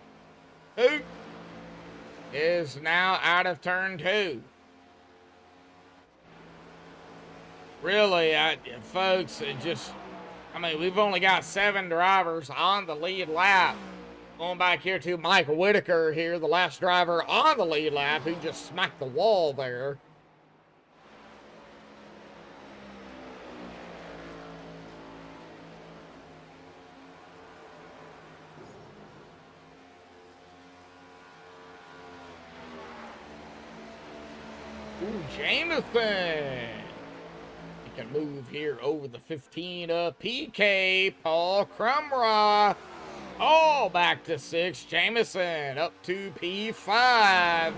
Hoot is now out of turn 2. Really, folks, I mean, we've only got 7 drivers on the lead lap. Going back here to Mike Whitaker here, the last driver on the lead lap, who just smacked the wall there. Ooh, Jameson. He can move here over the 15 of PK, Paul Crumraw. All back to 6. Jameson up to P5.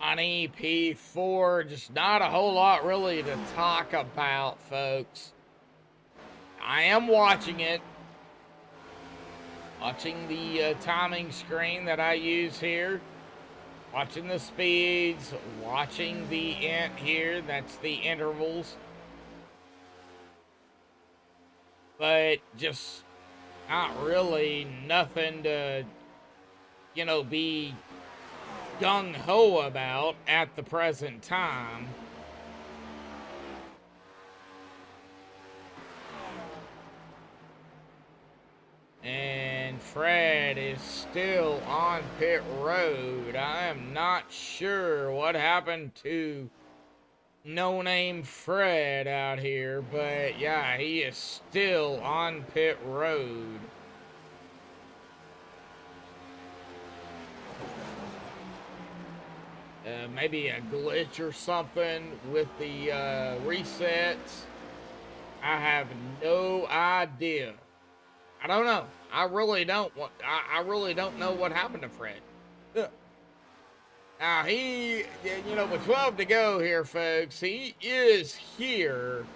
On EP4, just not a whole lot really to talk about, folks. I am watching it. Watching the timing screen that I use here. Watching the speeds. Watching the int here. That's the intervals. but just not really nothing to, you know, be gung-ho about at the present time. And Fred is still on pit road. I am not sure what happened to No Name Fred out here, but yeah, he is still on pit road. Maybe a glitch or something with the resets. I have no idea. I don't know. I really don't want. I really don't know what happened to Fred. Yeah. Now he, you know, with 12 to go here, folks, he is here.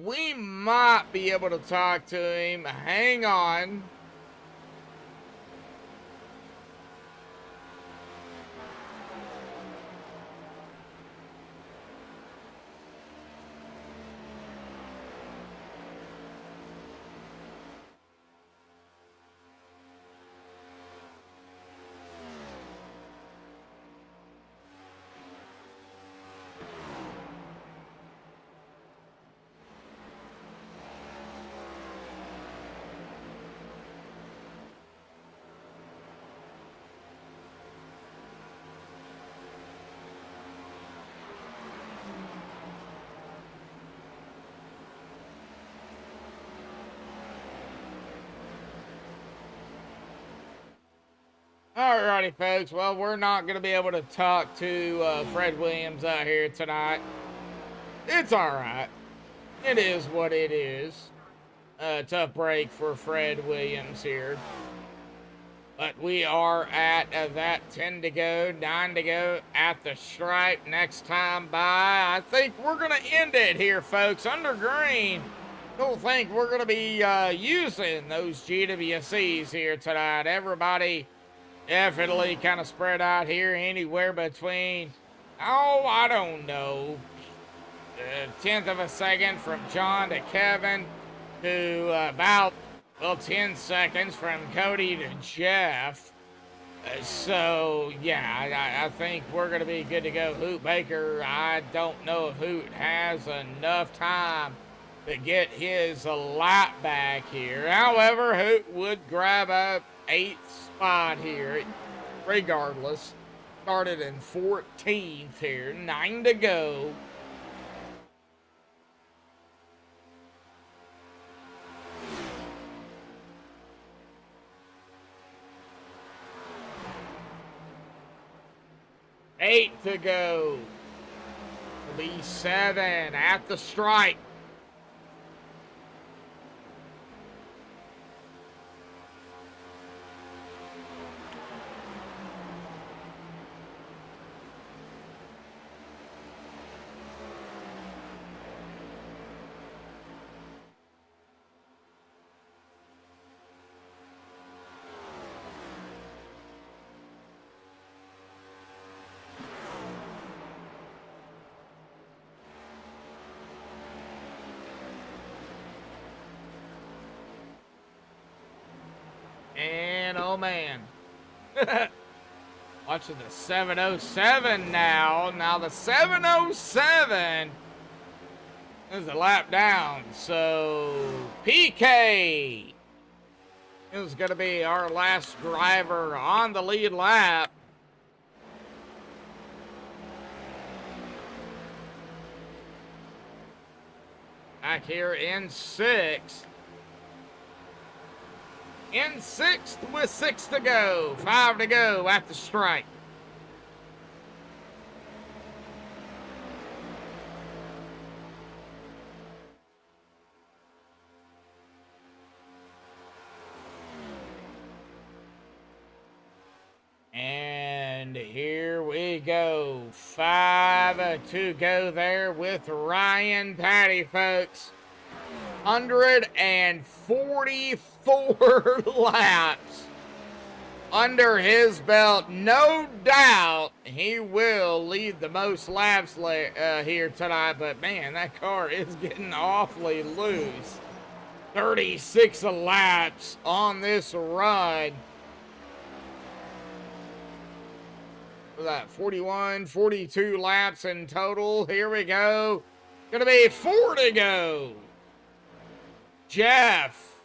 We might be able to talk to him. Hang on. Alrighty, folks. Well, we're not going to be able to talk to Fred Williams out here tonight. It's alright. It is what it is. Tough break for Fred Williams here. But we are at that 10 to go, 9 to go at the stripe next time by. I think we're going to end it here, folks. Under green. Don't think we're going to be using those GWCs here tonight. Everybody definitely kind of spread out here anywhere between, oh, I don't know, a tenth of a second from John to Kevin to about, well, 10 seconds from Cody to Jeff. So, yeah, I think we're going to be good to go. Hoot Baker, I don't know if Hoot has enough time to get his lap back here. However, Hoot would grab a 8th spot here, regardless. Started in 14th here, 9 to go. Eight to go. Will be 7 at the stripe. And oh man, watching the 707 now. Now the 707 is a lap down. So PK is going to be our last driver on the lead lap. Back here in 6th. In 6th with 6 to go. 5 to go at the stripe. And here we go. 5 to go there with Ryan Patty, folks. 144 laps under his belt. No doubt he will lead the most laps here tonight, but man, that car is getting awfully loose. 36 laps on this run. That 41, 42 laps in total. Here we go. Gonna be 4 to go. Jeff.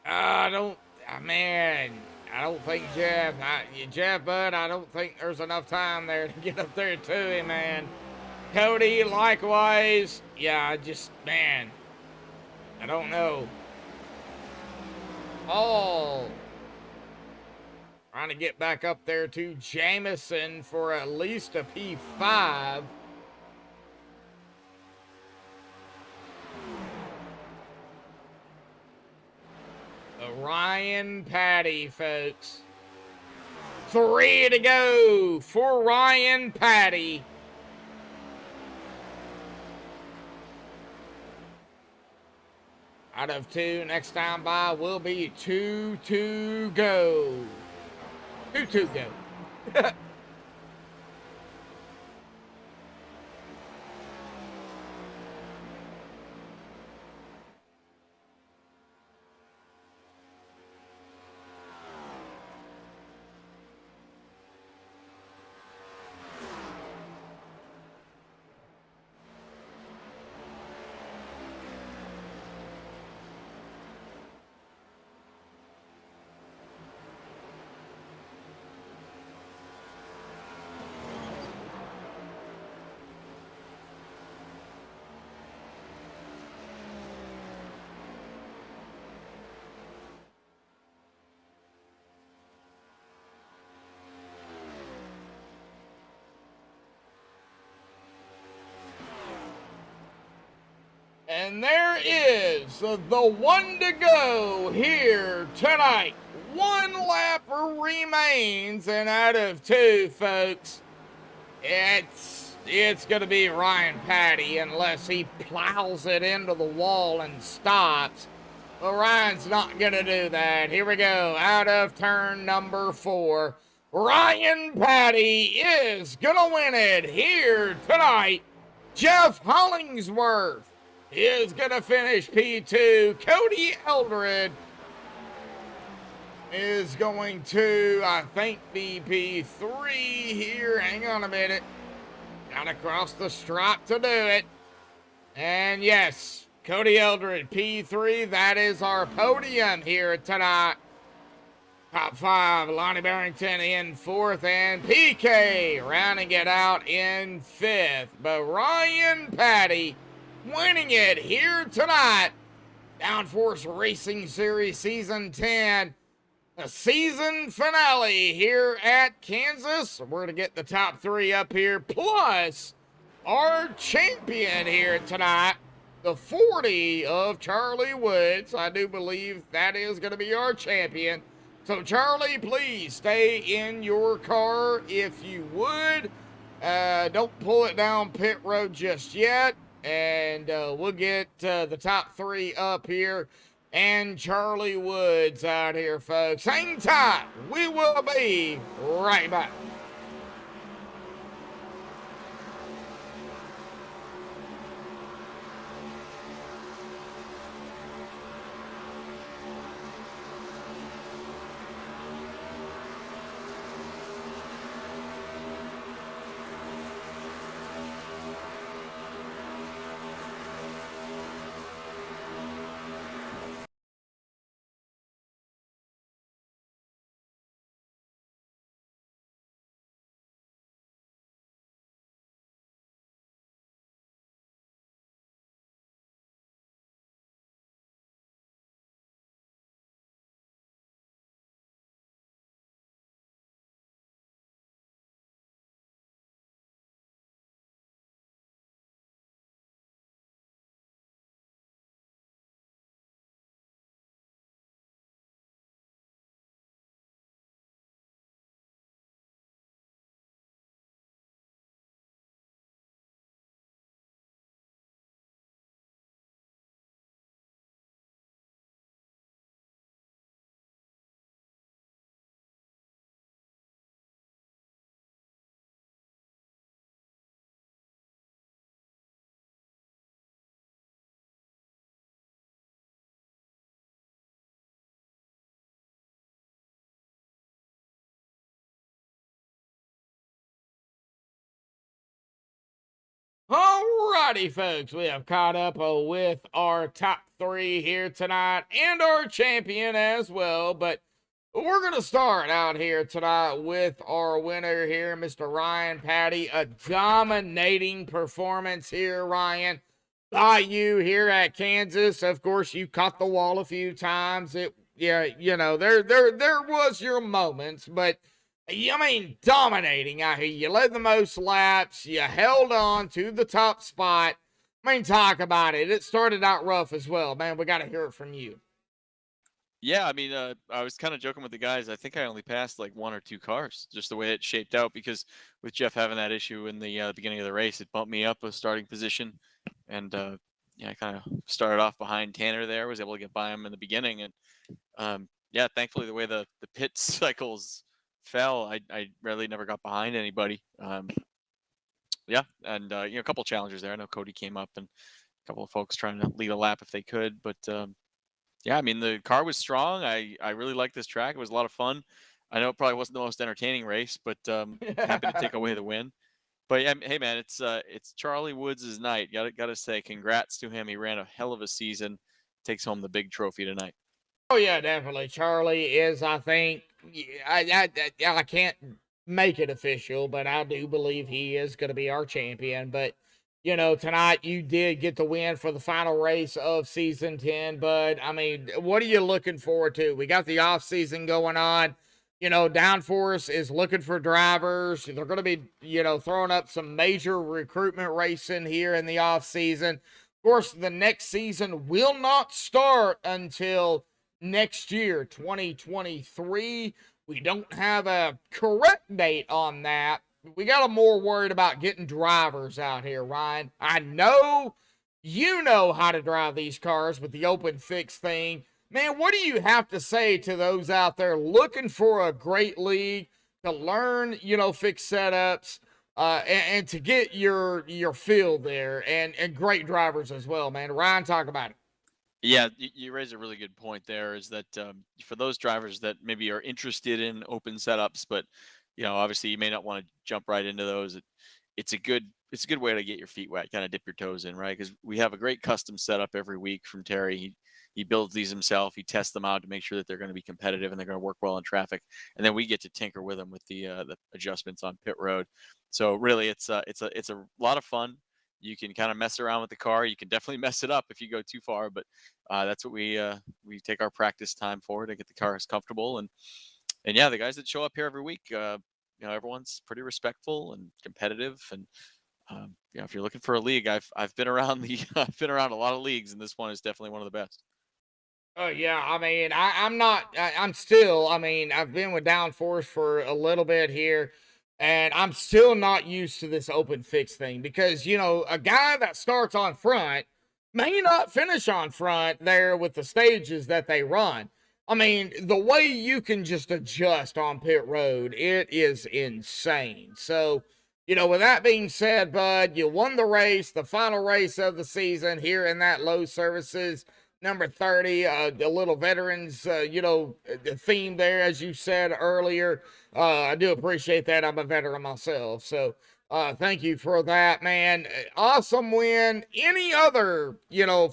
I don't think Jeff, bud, I don't think there's enough time there to get up there to him, man. Cody, likewise. Yeah, man, I don't know. Oh. Trying to get back up there to Jamison for at least a P5. Ryan Patty, folks. 3 to go for Ryan Patty. Out of 2, next time by will be 2 to go. 2 to go. And there is the 1 to go here tonight. 1 lap remains, and out of 2, folks, it's going to be Ryan Patty unless he plows it into the wall and stops. But Ryan's not going to do that. Here we go. Out of turn number 4. Ryan Patty is going to win it here tonight. Jeff Hollingsworth is going to finish P2. Cody Eldred is going to, I think, be P3 here. Hang on a minute. Got to cross the stripe to do it. And yes, Cody Eldred, P3. That is our podium here tonight. Top 5, Lonnie Barrington in 4th, and PK rounding it out in 5th. But Ryan Patty winning it here tonight. Downforce Racing Series Season 10. The season finale here at Kansas. We're going to get the top 3 up here, plus our champion here tonight, the 40 of Charlie Woods. I do believe that is going to be our champion. So, Charlie, please stay in your car if you would. Don't pull it down pit road just yet. And we'll get the top 3 up here. And Charlie Woods out here, folks. Hang tight. We will be right back. righty, folks. We have caught up with our top 3 here tonight and our champion as well. But we're going to start out here tonight with our winner here, Mr. Ryan Patty. A dominating performance here, Ryan, by you here at Kansas. Of course, you caught the wall a few times. There was your moments, but I mean, dominating out here. You led the most laps. You held on to the top spot. I mean, talk about it. It started out rough as well, man. We got to hear it from you. Yeah, I mean, I was kind of joking with the guys. I think I only passed like 1 or 2 cars, just the way it shaped out. Because with Jeff having that issue in the beginning of the race, it bumped me up a starting position, and yeah, I kind of started off behind Tanner there. Was able to get by him in the beginning, and yeah, thankfully the way the pit cycles fell, I really never got behind anybody. Yeah, and a couple challengers there. I know Cody came up and a couple of folks trying to lead a lap if they could, but yeah, I mean the car was strong. I really liked this track. It was a lot of fun. I know it probably wasn't the most entertaining race, but happy to take away the win. But yeah, hey man, it's Charlie Woods' night. Gotta say, congrats to him. He ran a hell of a season. Takes home the big trophy tonight. Oh yeah, definitely. Charlie is, I think, I can't make it official, but I do believe he is going to be our champion. But, tonight you did get the win for the final race of season 10. But, I mean, what are you looking forward to? We got the off season going on. Downforce is looking for drivers. They're going to be, throwing up some major recruitment racing here in the off season. Of course, the next season will not start until next year, 2023. We don't have a correct date on that. We got more worried about getting drivers out here, Ryan. I know you know how to drive these cars with the open fix thing. Man, what do you have to say to those out there looking for a great league to learn, fix setups, and to get your field there and great drivers as well, man? Ryan, talk about it. Yeah, you raise a really good point there, is that for those drivers that maybe are interested in open setups, but obviously you may not want to jump right into those. It's a good way to get your feet wet, kind of dip your toes in, right? Because we have a great custom setup every week from Terry. He builds these himself. He tests them out to make sure that they're going to be competitive and they're going to work well in traffic. And then we get to tinker with them with the adjustments on pit road. So really, it's a lot of fun. You can kind of mess around with the car. You can definitely mess it up if you go too far, but that's what we take our practice time for, to get the cars comfortable. And yeah, the guys that show up here every week, everyone's pretty respectful and competitive. And if you're looking for a league, I've been around I've been around a lot of leagues, and this one is definitely one of the best. Oh yeah, I mean, I've been with Downforce for a little bit here. And I'm still not used to this open fix thing because, a guy that starts on front may not finish on front there with the stages that they run. I mean, the way you can just adjust on pit road, it is insane. So, with that being said, bud, you won the race, the final race of the season here in that Low Services number 30, the little veterans, theme there, as you said earlier. I do appreciate that. I'm a veteran myself. So thank you for that, man. Awesome win. Any other,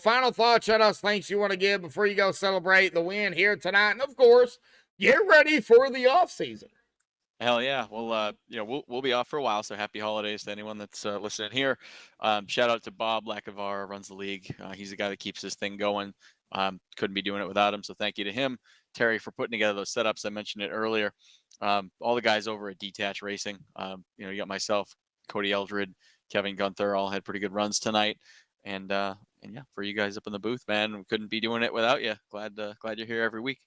final thoughts, shout-outs, thanks you want to give before you go celebrate the win here tonight? And, of course, get ready for the off-season. Hell yeah. Well, we'll be off for a while, so happy holidays to anyone that's listening here. Shout out to Bob Lackavar, runs the league. He's the guy that keeps this thing going. Couldn't be doing it without him, so thank you to him. Terry for putting together those setups. I mentioned it earlier. All the guys over at Detach Racing. You got myself, Cody Eldred, Kevin Gunther, all had pretty good runs tonight. And yeah, for you guys up in the booth, man, we couldn't be doing it without you. Glad you're here every week.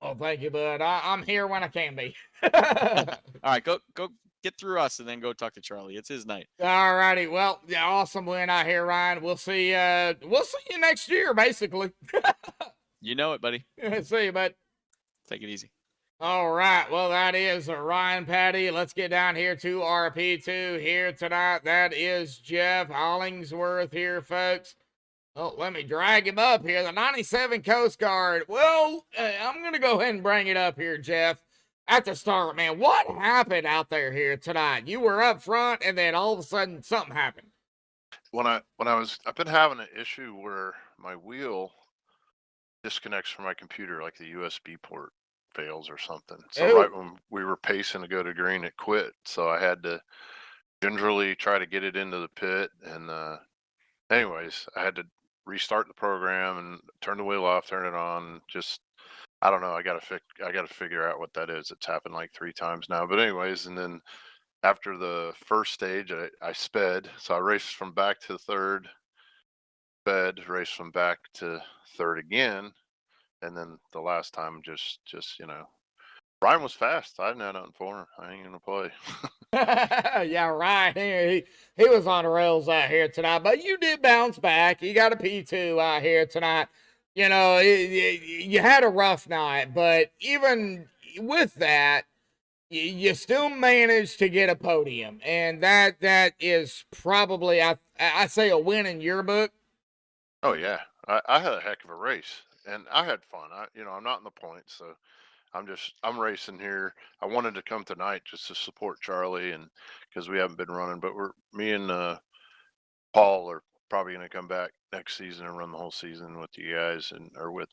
Oh, thank you, bud. I'm here when I can be. All right, go get through us and then go talk to Charlie. It's his night. All righty. Well, yeah, awesome win out here, Ryan. We'll see you next year, basically. You know it, buddy. See you, bud. Take it easy. All right. Well, that is Ryan Patty. Let's get down here to RP2 here tonight. That is Jeff Hollingsworth here, folks. Oh, let me drag him up here. The 97 Coast Guard. Well, I'm going to go ahead and bring it up here, Jeff. At the start, man, what happened out there here tonight? You were up front, and then all of a sudden, something happened. I've been having an issue where my wheel disconnects from my computer, like the USB port fails or something. So Oh, right when we were pacing to go to green, it quit. So I had to gingerly try to get it into the pit. And anyways, I had to restart the program and turn the wheel off, turn it on. Just I don't know. I gotta figure out what that is. It's happened like 3 times now. But anyways, and then after the first stage, I sped. So I raced from back to third, sped, raced from back to third again, and then the last time just Ryan was fast. I didn't have nothing for him. I ain't gonna play. yeah, right here. He was on the rails out here tonight, but you did bounce back. You got a P2 out here tonight. You know, you had a rough night, but even with that, you still managed to get a podium, and that is probably I say a win in your book. Oh yeah, I had a heck of a race, and I had fun. I'm not in the points, so I'm racing here. I wanted to come tonight just to support Charlie, and because we haven't been running, but me and Paul are probably going to come back next season and run the whole season with you guys or with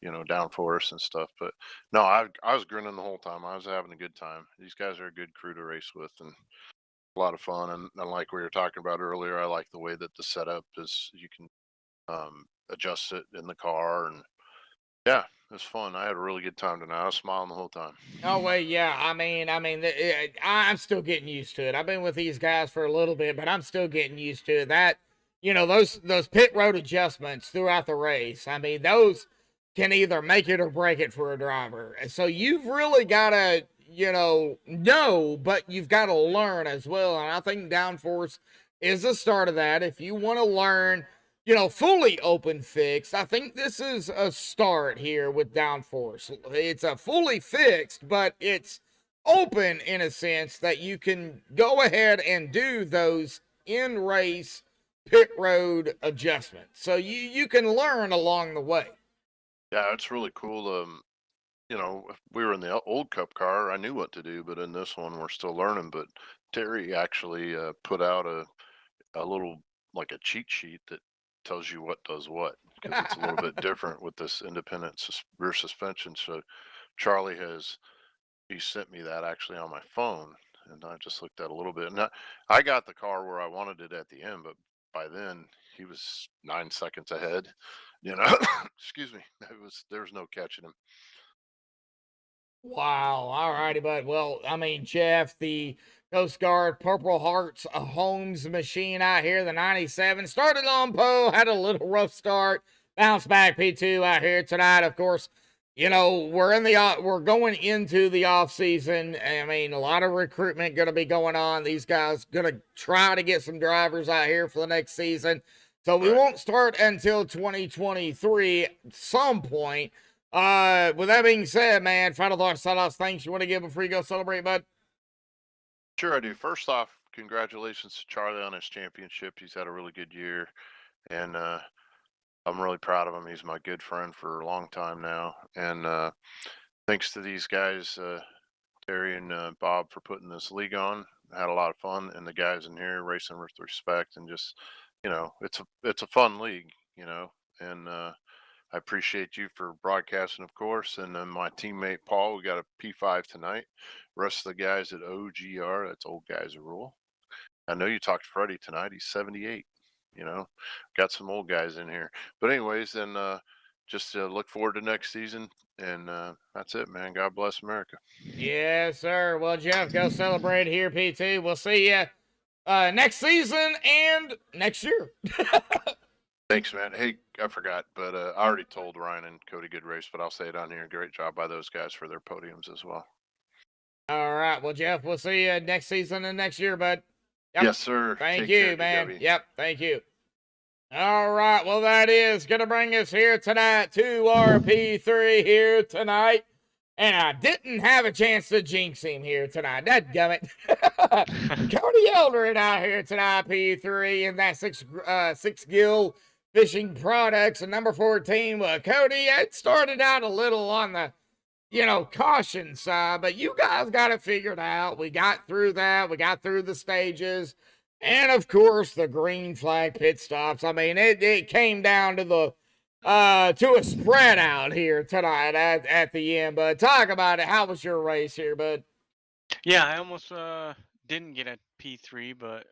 Downforce and stuff. But no, I was grinning the whole time. I was having a good time. These guys are a good crew to race with and a lot of fun. And like we were talking about earlier, I like the way that the setup is. You can adjust it in the car, and yeah, it was fun. I had a really good time tonight. I was smiling the whole time. Oh well, yeah. I'm still getting used to it. I've been with these guys for a little bit, but I'm still getting used to it. That, those pit road adjustments throughout the race. I mean, those can either make it or break it for a driver. So you've really got to, know, but you've got to learn as well. And I think Downforce is the start of that. If you want to learn, fully open fixed, I think this is a start here with Downforce. It's a fully fixed, but it's open in a sense that you can go ahead and do those in-race pit road adjustments. So you can learn along the way. Yeah, it's really cool. If we were in the old Cup car, I knew what to do, but in this one, we're still learning. But Terry actually put out a little, like a cheat sheet that tells you what does what, because it's a little bit different with this independent rear suspension. So Charlie he sent me that actually on my phone, and I just looked at a little bit. And I got the car where I wanted it at the end, but by then he was 9 seconds ahead. Excuse me. There was no catching him. Wow. All righty, bud. Well, I mean, Jeff, the Coast Guard Purple Hearts Holmes machine out here, the 97, started on pole, had a little rough start, bounced back P2 out here tonight. Of course, we're going into the off season. I mean, a lot of recruitment going to be going on. These guys going to try to get some drivers out here for the next season. So we won't start until 2023 at some point. With that being said, man, final thoughts, shout-outs, thanks you want to give before you go celebrate, bud? Sure, I do. First off, congratulations to Charlie on his championship. He's had a really good year, and I'm really proud of him. He's my good friend for a long time now, and thanks to these guys, Terry and Bob, for putting this league on. I had a lot of fun, and the guys in here racing with respect, and just it's a fun league, and I appreciate you for broadcasting, of course, and then my teammate Paul. We got a P5 tonight. Rest of the guys at OGR, that's Old Guys Rule. I know you talked to Freddie tonight. He's 78. Got some old guys in here. But anyways, then just look forward to next season, and that's it, man. God bless America. Yes, sir. Well, Jeff, go celebrate here, PT. We'll see you next season and next year. Thanks, man. Hey, I forgot, but I already told Ryan and Cody good race, but I'll say it on here. Great job by those guys for their podiums as well. All right. Well, Jeff, we'll see you next season and next year, bud. Yep. Yes, sir. Thank Take you, care, man. DW. Yep. Thank you. All right. Well, that is going to bring us here tonight to RP3 here tonight. And I didn't have a chance to jinx him here tonight. Dadgummit. Cody Eldred out here tonight, P3, and that six gill fishing products and number 14. Well, Cody, it started out a little on the, caution side, but you guys got it figured out. We got through that. We got through the stages. And of course, the green flag pit stops. I mean, it came down to the to a spread out here tonight at the end. But talk about it. How was your race here, bud? Yeah, I almost didn't get a P3, but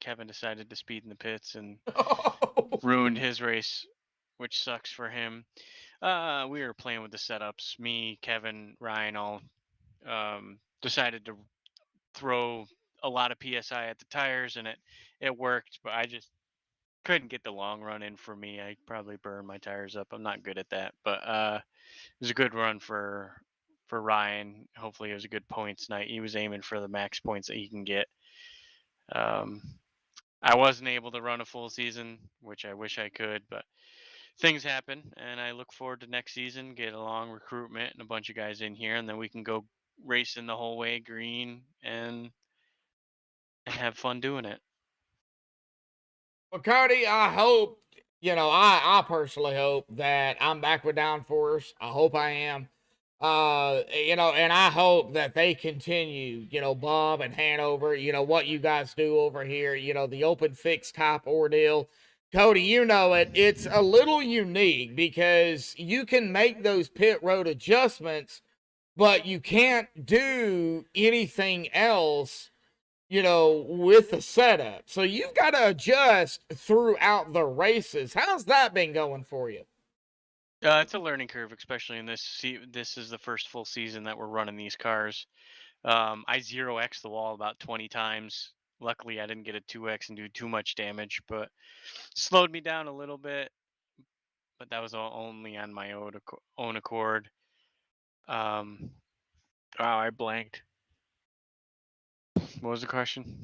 Kevin decided to speed in the pits and ruined his race, which sucks for him. We were playing with the setups. Me, Kevin, Ryan all decided to throw a lot of PSI at the tires, and it worked. But I just couldn't get the long run in for me. I probably burned my tires up. I'm not good at that, but it was a good run for Ryan. Hopefully, it was a good points night. He was aiming for the max points that he can get. Um, I wasn't able to run a full season, which I wish I could, but things happen, and I look forward to next season. Get a long recruitment and a bunch of guys in here, and then we can go racing the whole way green and have fun doing it. Well, Cody, I hope, I personally hope that I'm back with Downforce. I hope I am. And I hope that they continue, Bob and Hanover, what you guys do over here, the open fix type ordeal. Cody, you know it. It's a little unique because you can make those pit road adjustments, but you can't do anything else with the setup. So you've got to adjust throughout the races. How's that been going for you? It's a learning curve, especially in this is the first full season that we're running these cars. I 0x the wall about 20 times. Luckily, I didn't get a 2x and do too much damage, but slowed me down a little bit. But that was only on my own accord. Wow, I blanked. What was the question?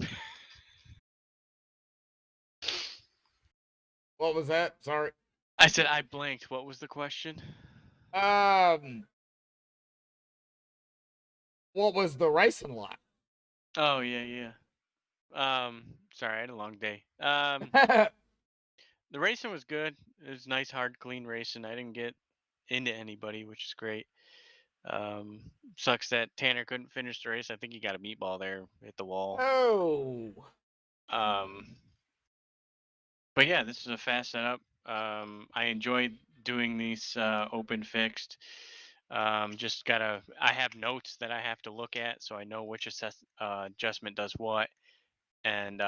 What was that? Sorry. I said I blanked. What was the question? What was the racing like? Oh yeah. Sorry, I had a long day. The racing was good. It was nice, hard, clean racing. I didn't get into anybody, which is great. Sucks that Tanner couldn't finish the race. I think he got a meatball there, hit the wall. Oh. But yeah, this is a fast setup. I enjoyed doing these open fixed. I have notes that I have to look at, so I know which adjustment does what, and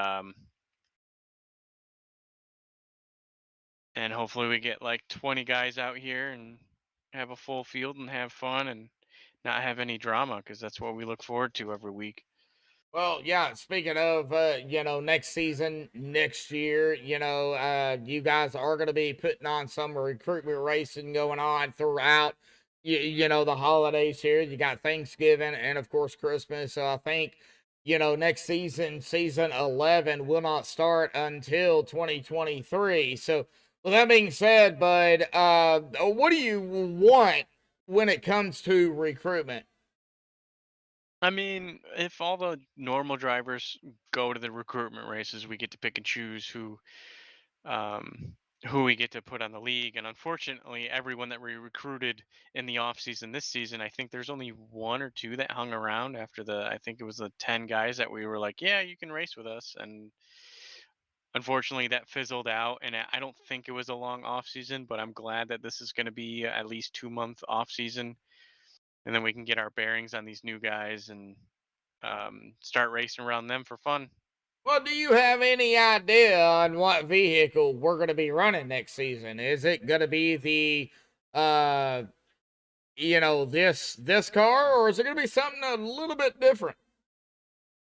hopefully we get like 20 guys out here and have a full field and have fun and not have any drama, because that's what we look forward to every week. Well, yeah, speaking of, next season, next year, you guys are going to be putting on some recruitment racing going on throughout, the holidays here. You got Thanksgiving and, of course, Christmas. So I think, next season, season 11, will not start until 2023. So with that being said, bud, what do you want when it comes to recruitment? I mean, if all the normal drivers go to the recruitment races, we get to pick and choose who we get to put on the league. And unfortunately, everyone that we recruited in the off season this season, I think there's only one or two that hung around after I think it was the 10 guys that we were like, yeah, you can race with us. And unfortunately, that fizzled out. And I don't think it was a long off season, but I'm glad that this is going to be at least 2 month off season, and then we can get our bearings on these new guys and start racing around them for fun. Well, do you have any idea on what vehicle we're going to be running next season? Is it going to be the, this car, or is it going to be something a little bit different?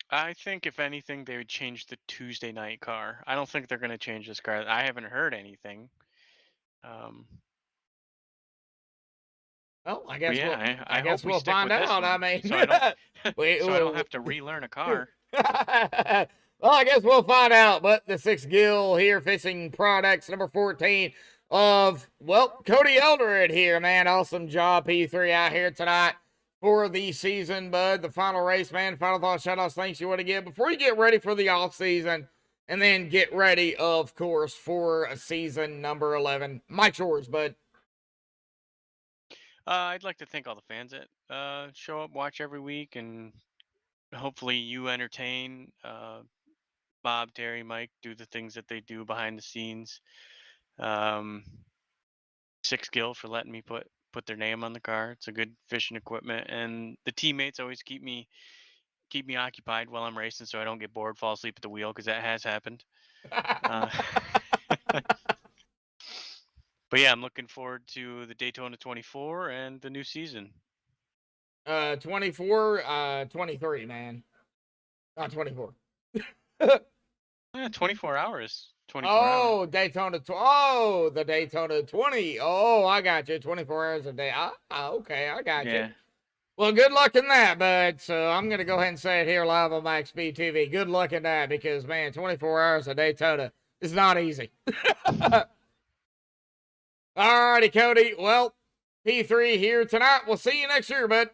I think if anything, they would change the Tuesday night car. I don't think they're going to change this car. I haven't heard anything. Well, I guess yeah, I guess hope we we'll stick find with this out. I one, mean, so I don't, so I don't we- have to relearn a car. well, I guess we'll find out. But the 6 Gill here, Fishing Products, number 14 of, Cody Eldred here, man. Awesome job, P3 out here tonight for the season, bud. The final race, man. Final thoughts, shout-outs, thanks you want to give before you get ready for the off season, and then get ready, of course, for season number 11. Mike's yours, bud. I'd like to thank all the fans that show up, watch every week, and hopefully you entertain Bob, Terry, Mike do the things that they do behind the scenes. Six Gill for letting me put their name on the car. It's a good fishing equipment, and the teammates always keep me occupied while I'm racing, so I don't get bored, fall asleep at the wheel, because that has happened. Uh, but yeah, I'm looking forward to the Daytona 24 and the new season. 24, 23, man. Not 24. 24 hours. 24 hours. Oh, oh, the Daytona 20. Oh, I got you. 24 hours a day. Okay, I got Yeah. you. Well, good luck in that, bud. So I'm going to go ahead and say it here live on MaxspeedTV. Good luck in that because, man, 24 hours of Daytona is not easy. All righty, Cody. Well, P3 here tonight. We'll see you next year, bud.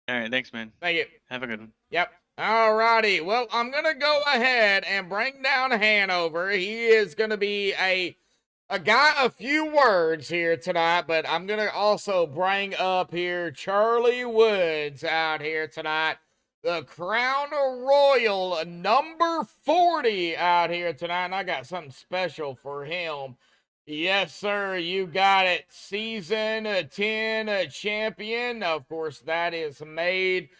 All right, thanks, man. Thank you. Have a good one. Yep. All righty. Well, I'm going to go ahead and bring down Hanover. He is going to be a guy, a few words here tonight, but I'm going to also bring up here Charlie Woods out here tonight. The Crown Royal number 40 out here tonight. And I got something special for him. Yes, sir. You got it. Season 10 champion. Of course, that is made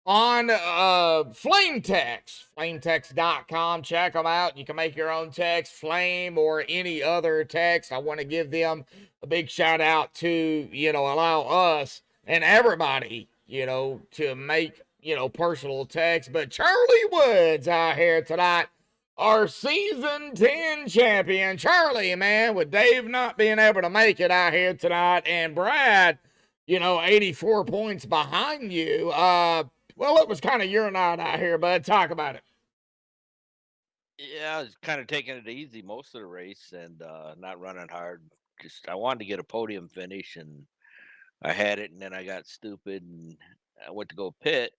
on FlameText. FlameText.com. Check them out. You can make your own text, Flame or any other text. I want to give them a big shout out to, allow us and everybody, to make, personal text. But Charlie Woods out here tonight, our season 10 champion. Charlie, man, with Dave not being able to make it out here tonight and Brad, 84 points behind you. Well, it was kind of your night out here, bud. Talk about it. Yeah, I was kind of taking it easy most of the race and not running hard. Just I wanted to get a podium finish, and I had it, and then I got stupid, and I went to go pit,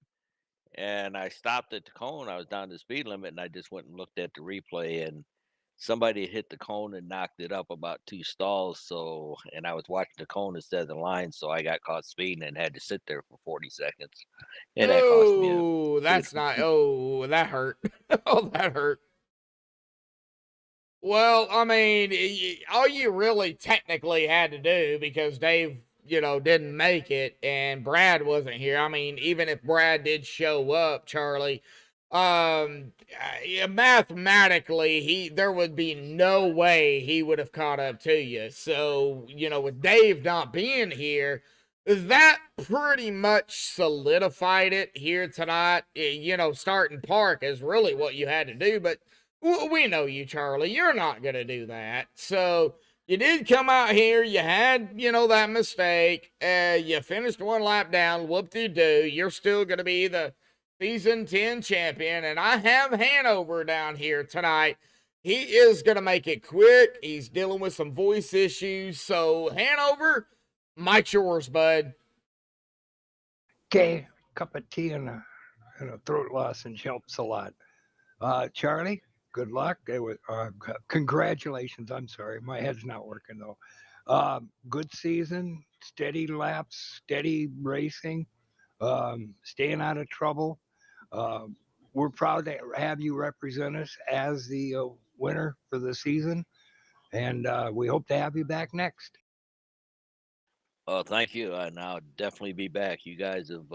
and I stopped at the cone. I was down to the speed limit, and I just went and looked at the replay, and somebody hit the cone and knocked it up about 2 stalls. So, and I was watching the cone instead of the line, so I got caught speeding and had to sit there for 40 seconds. And that cost me. Oh, that's not. Oh, that hurt. Oh, that hurt. Well, I mean, all you really technically had to do, because Dave, didn't make it and Brad wasn't here. I mean, even if Brad did show up, Charlie, mathematically, there would be no way he would have caught up to you. So, with Dave not being here, that pretty much solidified it here tonight. Starting park is really what you had to do, but we know you, Charlie. You're not going to do that. So you did come out here. You had, that mistake. You finished 1 lap down. Whoop-de-doo. You're still going to be the season 10 champion. And I have Hanover down here tonight. He is going to make it quick. He's dealing with some voice issues. So, Hanover, mic's yours, bud. Okay, cup of tea and a throat lozenge helps a lot. Charlie, good luck. It was congratulations. I'm sorry, my head's not working though. Good season, steady laps, steady racing, staying out of trouble. We're proud to have you represent us as the winner for the season, and we hope to have you back next. Oh, thank you. And I'll definitely be back. You guys have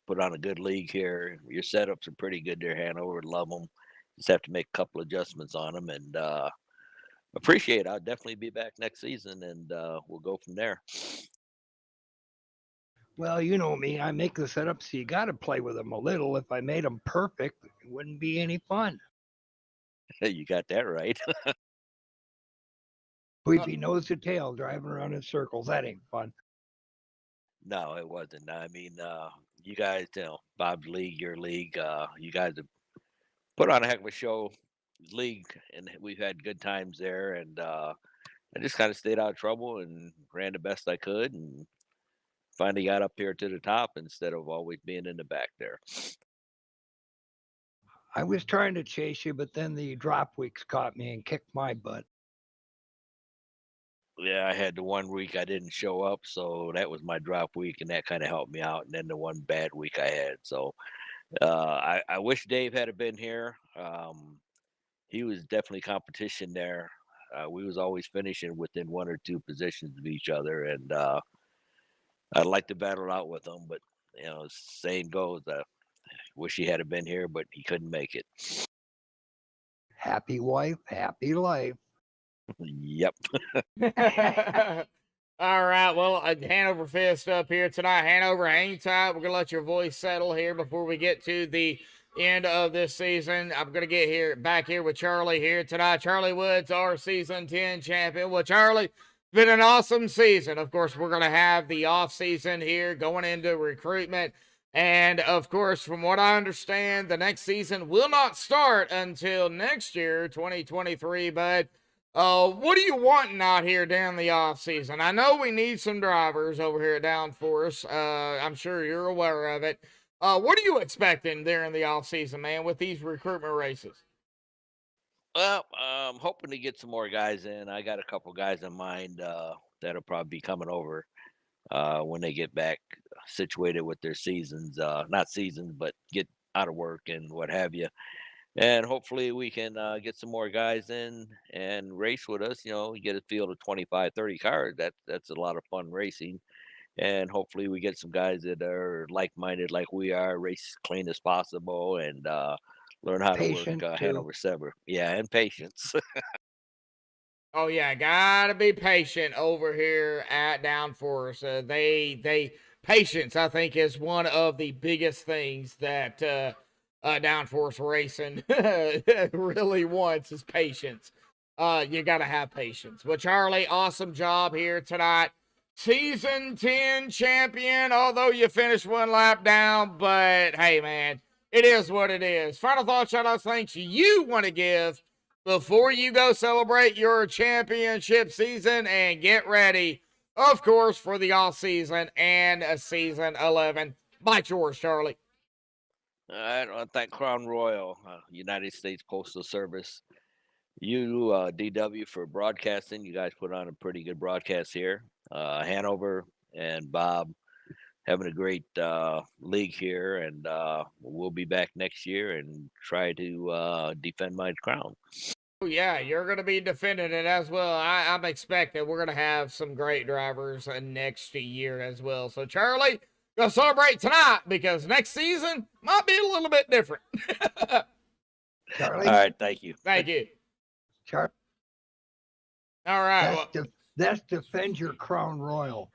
put on a good league here. Your setups are pretty good there, Hanover. Love them. Just have to make a couple adjustments on them, and appreciate it. I'll definitely be back next season, and we'll go from there. Well, you know me. I make the setups, so you got to play with them a little. If I made them perfect, it wouldn't be any fun. You got that right. We'd be nose to tail driving around in circles. That ain't fun. No, it wasn't. I mean, you guys, Bob's league, your league, you guys have put on a heck of a show league, and we've had good times there. And I just kind of stayed out of trouble and ran the best I could, and finally got up here to the top instead of always being in the back there. I was trying to chase you, but then the drop weeks caught me and kicked my butt. Yeah, I had the 1 week I didn't show up, so that was my drop week, and that kind of helped me out. And then the 1 bad week I had. So I wish Dave had been here. he was definitely competition there. We was always finishing within 1 or 2 positions of each other, and I'd like to battle out with him, but saying goes, wish he had been here, but he couldn't make it. Happy wife, happy life. Yep. All right. Well, Hanover Fist up here tonight. Hanover, hang tight. We're going to let your voice settle here before we get to the end of this season. I'm going to get back here with Charlie here tonight. Charlie Woods, our season 10 champion. Well, Charlie, been an awesome season. Of course, we're going to have the off season here going into recruitment. And of course, from what I understand, the next season will not start until next year, 2023. But what are you wanting out here during the off season? I know we need some drivers over here at Downforce. I'm sure you're aware of it. What are you expecting during the off season, man, with these recruitment races? Well, I'm hoping to get some more guys in. I got a couple guys in mind that'll probably be coming over when they get back situated with their seasons. Not seasons, but get out of work and what have you. And hopefully we can get some more guys in and race with us. Get a field of 25, 30 cars. That's a lot of fun racing. And hopefully we get some guys that are like-minded like we are, race clean as possible, and learn how Patient, to work too. Hanover Sever. Yeah, and patience. Oh yeah, gotta be patient over here at Downforce. Patience, I think, is one of the biggest things that Downforce Racing really wants is patience. You gotta have patience. Well, Charlie, awesome job here tonight. Season 10 champion, although you finished 1 lap down, but hey, man, it is what it is. Final thoughts, shout outs, thanks you want to give before you go celebrate your championship season and get ready, of course, for the off season and season 11. Mike yours, Charlie. I want to thank Crown Royal, United States Postal Service, you, DW, for broadcasting. You guys put on a pretty good broadcast here. Hanover and Bob having a great league here, and we'll be back next year and try to defend my crown. Oh, yeah, you're going to be defending it as well. I'm expecting we're going to have some great drivers next year as well. So, Charlie, go celebrate tonight because next season might be a little bit different. Charlie? All right, thank you. Thank you. Char- All right. That's defend your Crown Royal.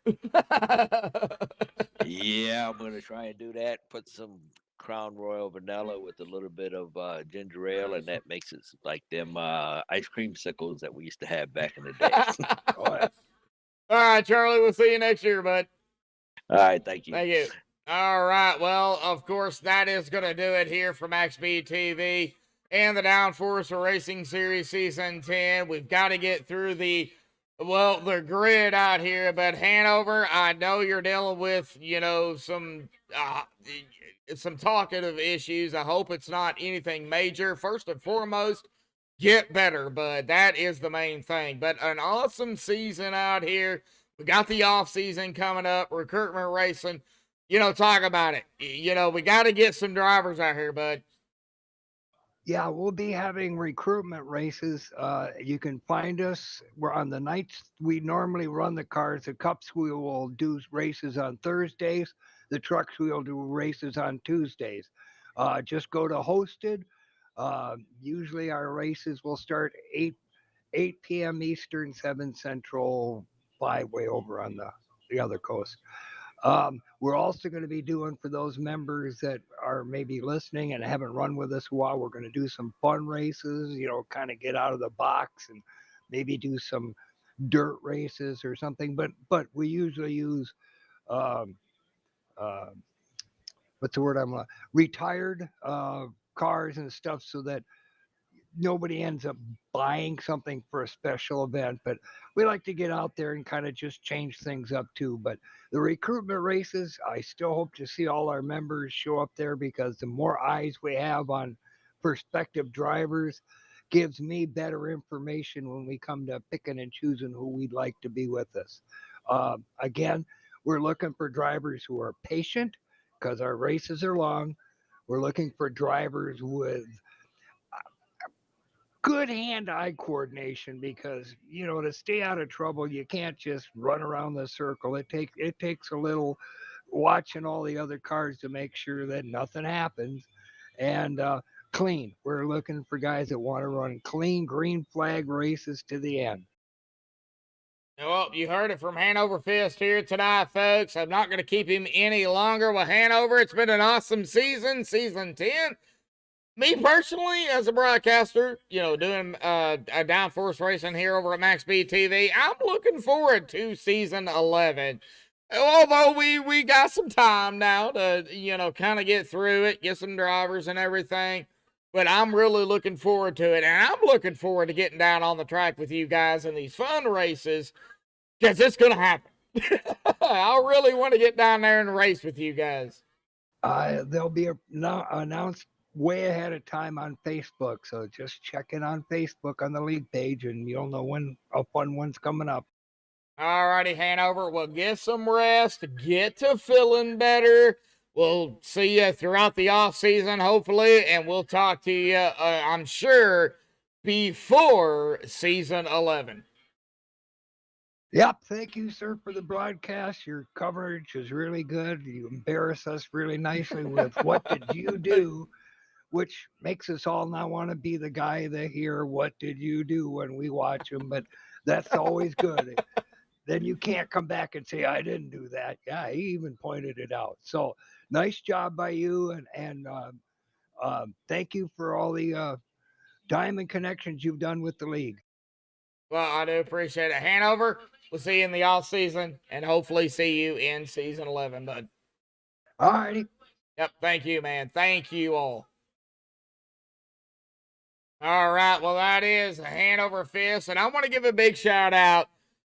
Yeah, I'm going to try and do that. Put some Crown Royal vanilla with a little bit of ginger ale, and that makes it like them ice cream sickles that we used to have back in the day. All right, Charlie, we'll see you next year, bud. All right, thank you. Thank you. All right, well, of course, that is going to do it here for MaxspeedTV and the Downforce Racing Series Season 10. We've got to get through the grid out here, but Hanover, I know you're dealing with, some talkative issues. I hope it's not anything major. First and foremost, get better, but that is the main thing. But an awesome season out here. We got the off season coming up, recruitment racing. Talk about it. We got to get some drivers out here, bud. Yeah, we'll be having recruitment races. You can find us. We're on the nights we normally run the cars. The cups we will do races on Thursdays. The trucks we'll do races on Tuesdays. Just go to hosted. Usually our races will start 8 p.m. Eastern, 7 Central, 5 way over on the other coast. We're also going to be doing, for those members that are maybe listening and haven't run with us a while, we're going to do some fun races, kind of get out of the box and maybe do some dirt races or something. But we usually use, what's the word retired cars and stuff so that nobody ends up buying something for a special event, but we like to get out there and kind of just change things up too. But the recruitment races, I still hope to see all our members show up there because the more eyes we have on prospective drivers gives me better information when we come to picking and choosing who we'd like to be with us. Again, we're looking for drivers who are patient because our races are long. We're looking for drivers with good hand-eye coordination because to stay out of trouble, you can't just run around the circle. It takes a little watching all the other cars to make sure that nothing happens. And clean. We're looking for guys that want to run clean green flag races to the end. Well, you heard it from Hanover Fist here tonight, folks. I'm not going to keep him any longer with Hanover. It's been an awesome season, season 10. Me personally, as a broadcaster, doing a downforce racing here over at MaxspeedTV, I'm looking forward to season 11. Although we got some time now to, kind of get through it, get some drivers and everything. But I'm really looking forward to it. And I'm looking forward to getting down on the track with you guys in these fun races because it's going to happen. I really want to get down there and race with you guys. They'll be announced way ahead of time on Facebook. So just check it on Facebook on the league page and you'll know when a fun one's coming up. Alrighty, Hanover. Well, get some rest. Get to feeling better. We'll see you throughout the off season, hopefully, and we'll talk to you, I'm sure, before season 11. Yep. Thank you, sir, for the broadcast. Your coverage is really good. You embarrass us really nicely with what did you do, which makes us all not want to be the guy that hear what did you do when we watch them, but that's always good. Then you can't come back and say, I didn't do that. Yeah, he even pointed it out. So nice job by you. And thank you for all the diamond connections you've done with the league. Well, I do appreciate it. Hanover, we'll see you in the off season and hopefully see you in season 11, bud. All righty. Yep. Thank you, man. Thank you all. All right. Well, that is Hanover Fist. And I want to give a big shout out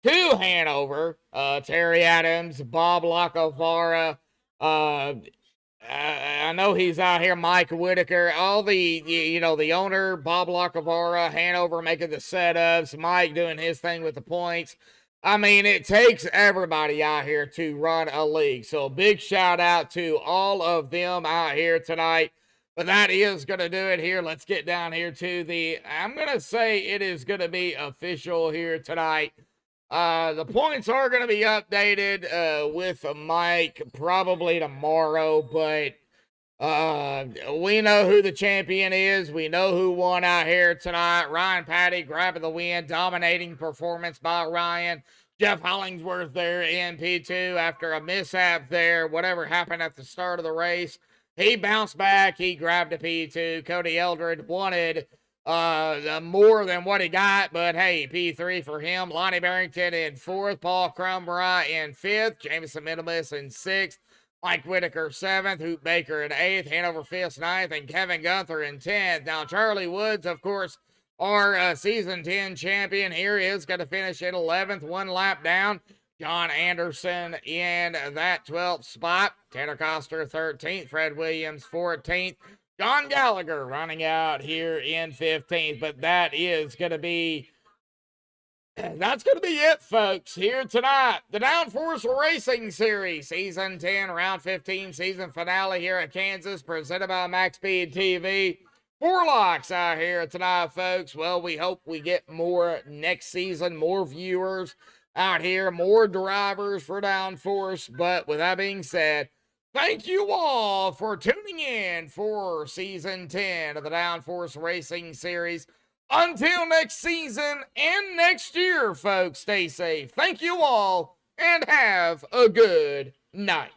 to Hanover, Terry Adams, Bob Lacavara, I know he's out here, Mike Whitaker, all the owner, Bob Lacavara, Hanover making the setups, Mike doing his thing with the points. I mean, it takes everybody out here to run a league. So big shout out to all of them out here tonight. But that is going to do it here. Let's get down here to I'm going to say it is going to be official here tonight. The points are going to be updated with Mike probably tomorrow, but we know who the champion is. We know who won out here tonight. Ryan Patty grabbing the win, dominating performance by Ryan. Jeff Hollingsworth there in P2 after a mishap there, whatever happened at the start of the race. He bounced back. He grabbed a P2. Cody Eldred wanted more than what he got, but hey, P3 for him. Lonnie Barrington in 4th, Paul Crumborough in 5th, Jameson Minimus in 6th, Mike Whitaker 7th, Hoot Baker in 8th, Hanover Fist 9th, and Kevin Gunther in 10th. Now, Charlie Woods, of course, our season 10 champion here, is going to finish in 11th, 1 lap down. John Anderson in that 12th spot, Tanner Coster 13th, Fred Williams 14th, John Gallagher running out here in 15th, but that's going to be it, folks, here tonight. The Downforce Racing Series, Season 10, Round 15, season finale here at Kansas, presented by MaxspeedTV. 4 locks out here tonight, folks. Well, we hope we get more next season, more viewers out here, more drivers for Downforce, but with that being said, thank you all for tuning in for Season 10 of the Downforce Racing Series. Until next season and next year, folks, stay safe. Thank you all, and have a good night.